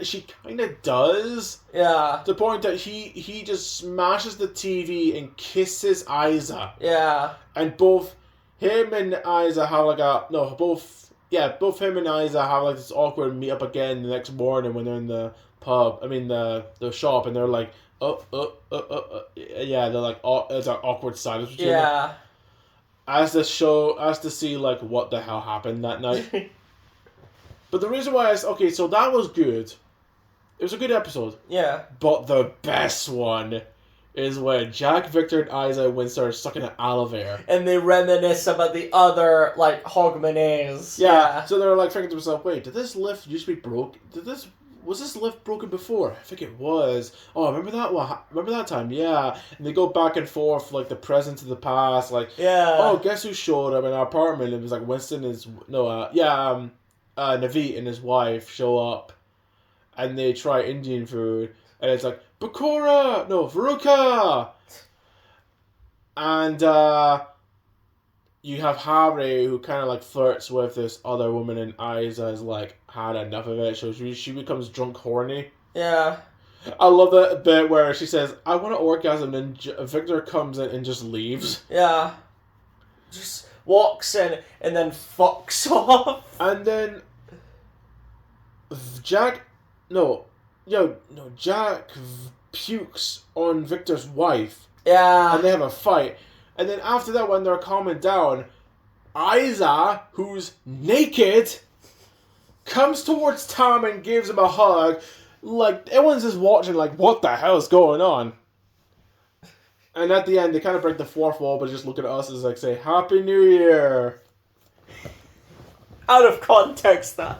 does. Yeah. To the point that he just smashes the TV and kisses Isa. Yeah. And both him and Isa have like both him and Isa have like this awkward meet up again the next morning when they're in the pub. I mean the shop, and they're like, yeah, they're like, it's an awkward silence between them. Yeah. As to see like what the hell happened that night. But the reason why so that was good. It was a good episode. Yeah. But the best one is when Jack, Victor, and Isa and Winston are stuck in an elevator. And they reminisce about the other, like, Hogmanay's. Yeah. So they're like thinking to themselves, wait, did this lift used to be broke? Was this lift broken before? I think it was. Oh, remember that one? Remember that time? Yeah. And they go back and forth, like the present to the past. Like, yeah. Oh, guess who showed up in our apartment? It was like Winston Naveed and his wife show up, and they try Indian food, and it's like Veruca, and you have Harry who kind of like flirts with this other woman, and Isa has like had enough of it, so she becomes drunk horny. Yeah. I love that bit where she says, I want to orgasm, and Victor comes in and just leaves. Yeah. Just walks in and then fucks off. And then Jack pukes on Victor's wife. Yeah. And they have a fight. And then after that, when they're calming down, Isa, who's naked, comes towards Tom and gives him a hug. Like, everyone's just watching like, what the hell is going on? And at the end, they kind of break the fourth wall, but just look at us as like, say, Happy New Year. Out of context, that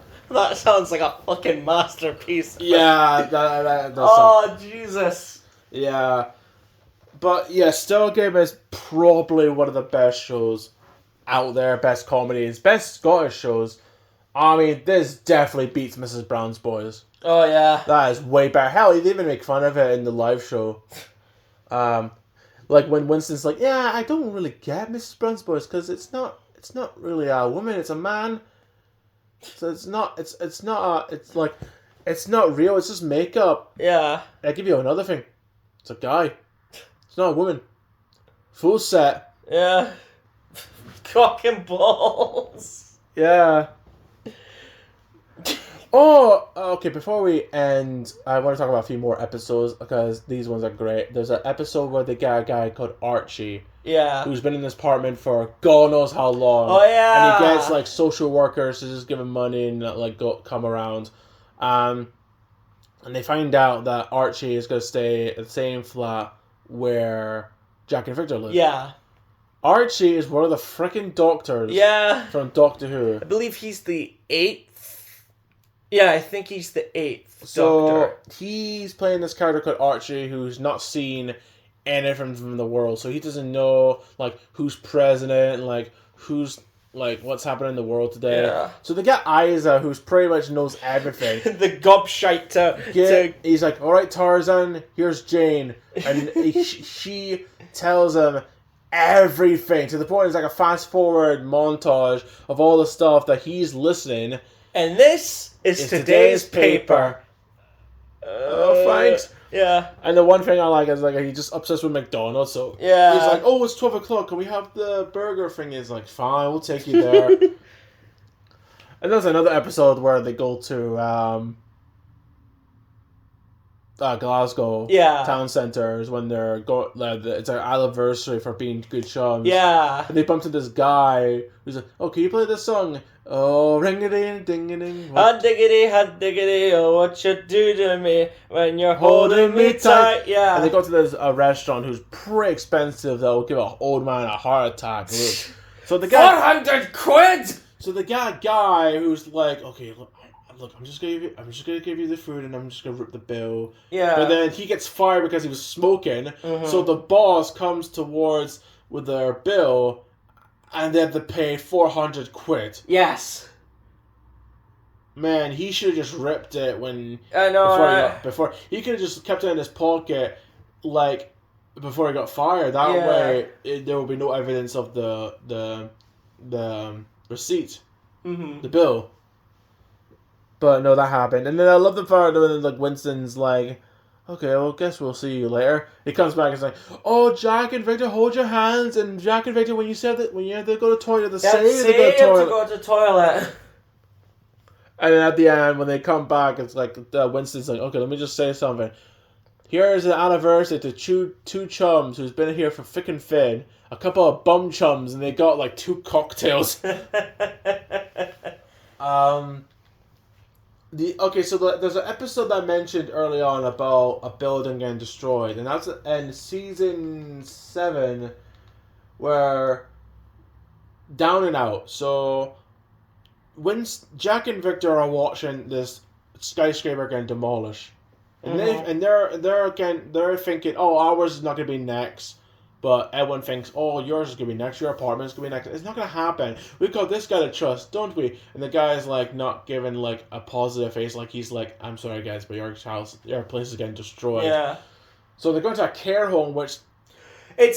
sounds like a fucking masterpiece. Yeah, that does Oh, Jesus. Yeah. But yeah, Stargame is probably one of the best shows out there, best comedies, best Scottish shows. I mean, this definitely beats Mrs. Brown's Boys. Oh, yeah. That is way better. Hell, they even make fun of it in the live show. Like when Winston's like, yeah, I don't really get Mrs. Brown's Boys because it's not really a woman, it's a man. So it's not real, it's just makeup. Yeah. I give you another thing. It's a guy. It's not a woman. Full set. Yeah. Cock and balls. Yeah. Oh, okay, before we end, I want to talk about a few more episodes because these ones are great. There's an episode where they get a guy called Archie. Yeah. Who's been in this apartment for God knows how long. Oh, yeah. And he gets, like, social workers to just give him money and, like, come around. And they find out that Archie is going to stay at the same flat where Jack and Victor live. Yeah. Archie is one of the freaking doctors. Yeah. From Doctor Who. I believe he's the 8th. Yeah, I think he's the 8th So Doctor. he's playing this character called Archie who's not seen anything from the world. So he doesn't know, like, who's president and, like, who's, like, what's happening in the world today. Yeah. So they get Isa, who's pretty much knows everything. The gobshite to... He's like, all right, Tarzan, here's Jane. And she tells him everything to the point it's like a fast-forward montage of all the stuff that he's listening. And this is today's paper. Oh, thanks. Yeah. And the one thing I like is, like, he's just obsessed with McDonald's, so yeah. He's like, oh, it's 12 o'clock, can we have the burger thing? He's like, fine, we'll take you there. And there's another episode where they go to, Glasgow Yeah. town centers when they're it's our anniversary for being good chums. Yeah. And they bumped into this guy who's like, "Oh, can you play this song? Oh, ring-a-ding, ding-a-ding." Hot diggity, oh, what you do to me when you're holding me tight. Yeah. And they go to this restaurant who's pretty expensive that will give an old man a heart attack. So the guy, 400 quid. so the guy who's like, "Okay, look, I'm just gonna give you the food and I'm just gonna rip the bill." Yeah. But then he gets fired because he was smoking. So the boss comes towards with their bill, and they have to pay 400 quid. Yes. Man, he should have just ripped it when I know. before he could have just kept it in his pocket, like before he got fired. That way, there will be no evidence of the receipt, the bill. But no, that happened, and then I love the part when like Winston's like, "Okay, well, guess we'll see you later." He comes back and is like, "Oh, Jack and Victor, hold your hands." And Jack and Victor, when you have to go to the toilet, they say to go to the toilet. And then at the end, when they come back, it's like Winston's like, "Okay, let me just say something. Here is an anniversary to two chums who's been here for thick and thin, a couple of bum chums, and they got like 2 cocktails." There's an episode that I mentioned early on about a building getting destroyed, and that's in season 7, where Down and Out. So when Jack and Victor are watching this skyscraper getting demolished, and they're thinking, "Oh, ours is not gonna be next." But everyone thinks, "Oh, yours is going to be next, your apartment's going to be next." It's not going to happen. We've got this guy to trust, don't we? And the guy's like not giving like a positive face, like he's like, "I'm sorry guys, but your place is getting destroyed." Yeah. So they go to a care home, which... they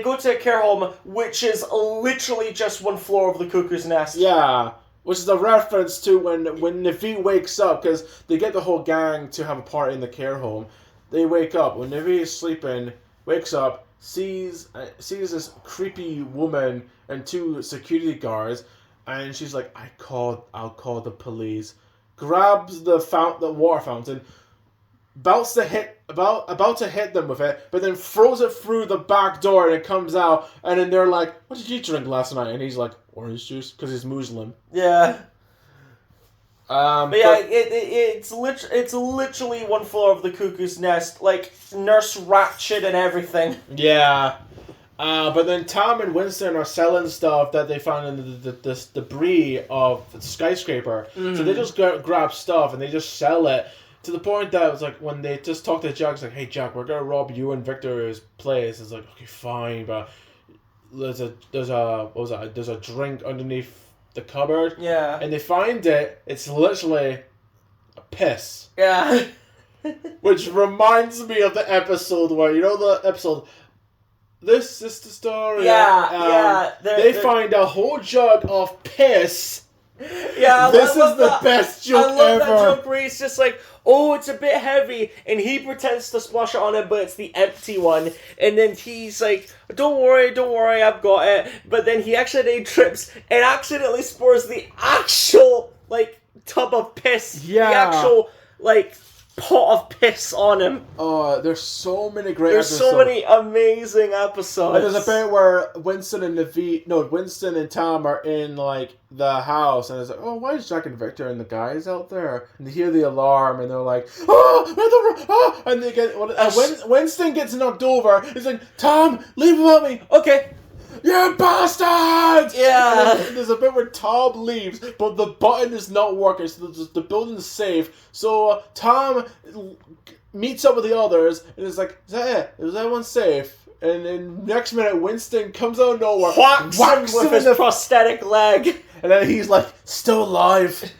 go to a care home, which is literally just 1 floor of the Cuckoo's Nest. Yeah, which is a reference to when Navi wakes up, because they get the whole gang to have a party in the care home. They wake up, when Navi is sleeping... wakes up, sees this creepy woman and 2 security guards, and she's like, "I'll call the police." Grabs the water fountain, about to hit them with it, but then throws it through the back door, and it comes out, and then they're like, "What did you drink last night?" And he's like, "Orange juice," because he's Muslim. Yeah. It's literally 1 floor of the Cuckoo's Nest, like Nurse Ratched and everything. Yeah. But then Tom and Winston are selling stuff that they found in the debris of the skyscraper. So they just grab stuff and they just sell it to the point that it's like when they just talk to Jack, it's like, "Hey Jack, we're gonna rob you and Victor's place." It's like, "Okay, fine, but there's a drink underneath the cupboard." Yeah. And they find it. It's literally a piss. Yeah. Which reminds me of the episode where, this is the story. Yeah, They find a whole jug of piss. Yeah, this is the best joke ever. I love that joke where he's just like, "Oh, it's a bit heavy," and he pretends to splash it on it, but it's the empty one. And then he's like, don't worry, I've got it." But then he accidentally trips and accidentally pours the actual like tub of piss. Yeah. The actual like pot of piss on him. Oh, there's so many great episodes. There's so many amazing episodes. And there's a bit where Winston and Tom are in like the house, and it's like, "Oh, why is Jack and Victor and the guys out there?" And they hear the alarm, and they're like, "Oh!" And they get Winston gets knocked over. He's like, "Tom, leave without me." "Okay." "You bastard!" Yeah. And then there's a bit where Tom leaves, but the button is not working, so the building's safe. So Tom meets up with the others, and is like, "Is that it? Is everyone safe?" And then next minute, Winston comes out of nowhere, whacks him with his prosthetic leg. And then he's like, "Still alive."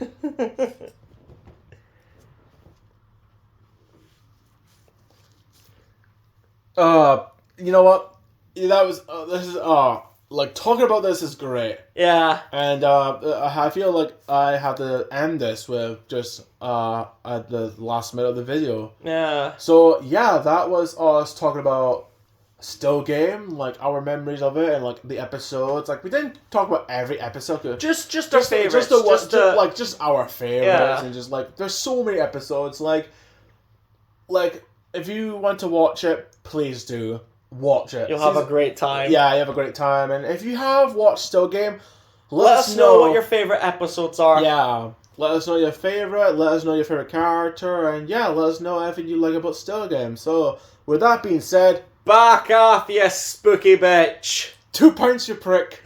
You know what? That was talking about this is great. Yeah. And I feel like I have to end this with just at the last minute of the video. Yeah. So yeah, that was us talking about Still Game, like our memories of it and like the episodes. Like we didn't talk about every episode. Just our favorites. Just our favorites, and just like there's so many episodes. Like like, if you want to watch it, please do watch it. You'll have a great time. Yeah, you have a great time. And if you have watched Still Game, let us know what your favorite episodes are. Yeah, let us know your favorite. Let us know your favorite character, and yeah, let us know everything you like about Still Game. So, with that being said, back off, you spooky bitch. 2 pints, you prick.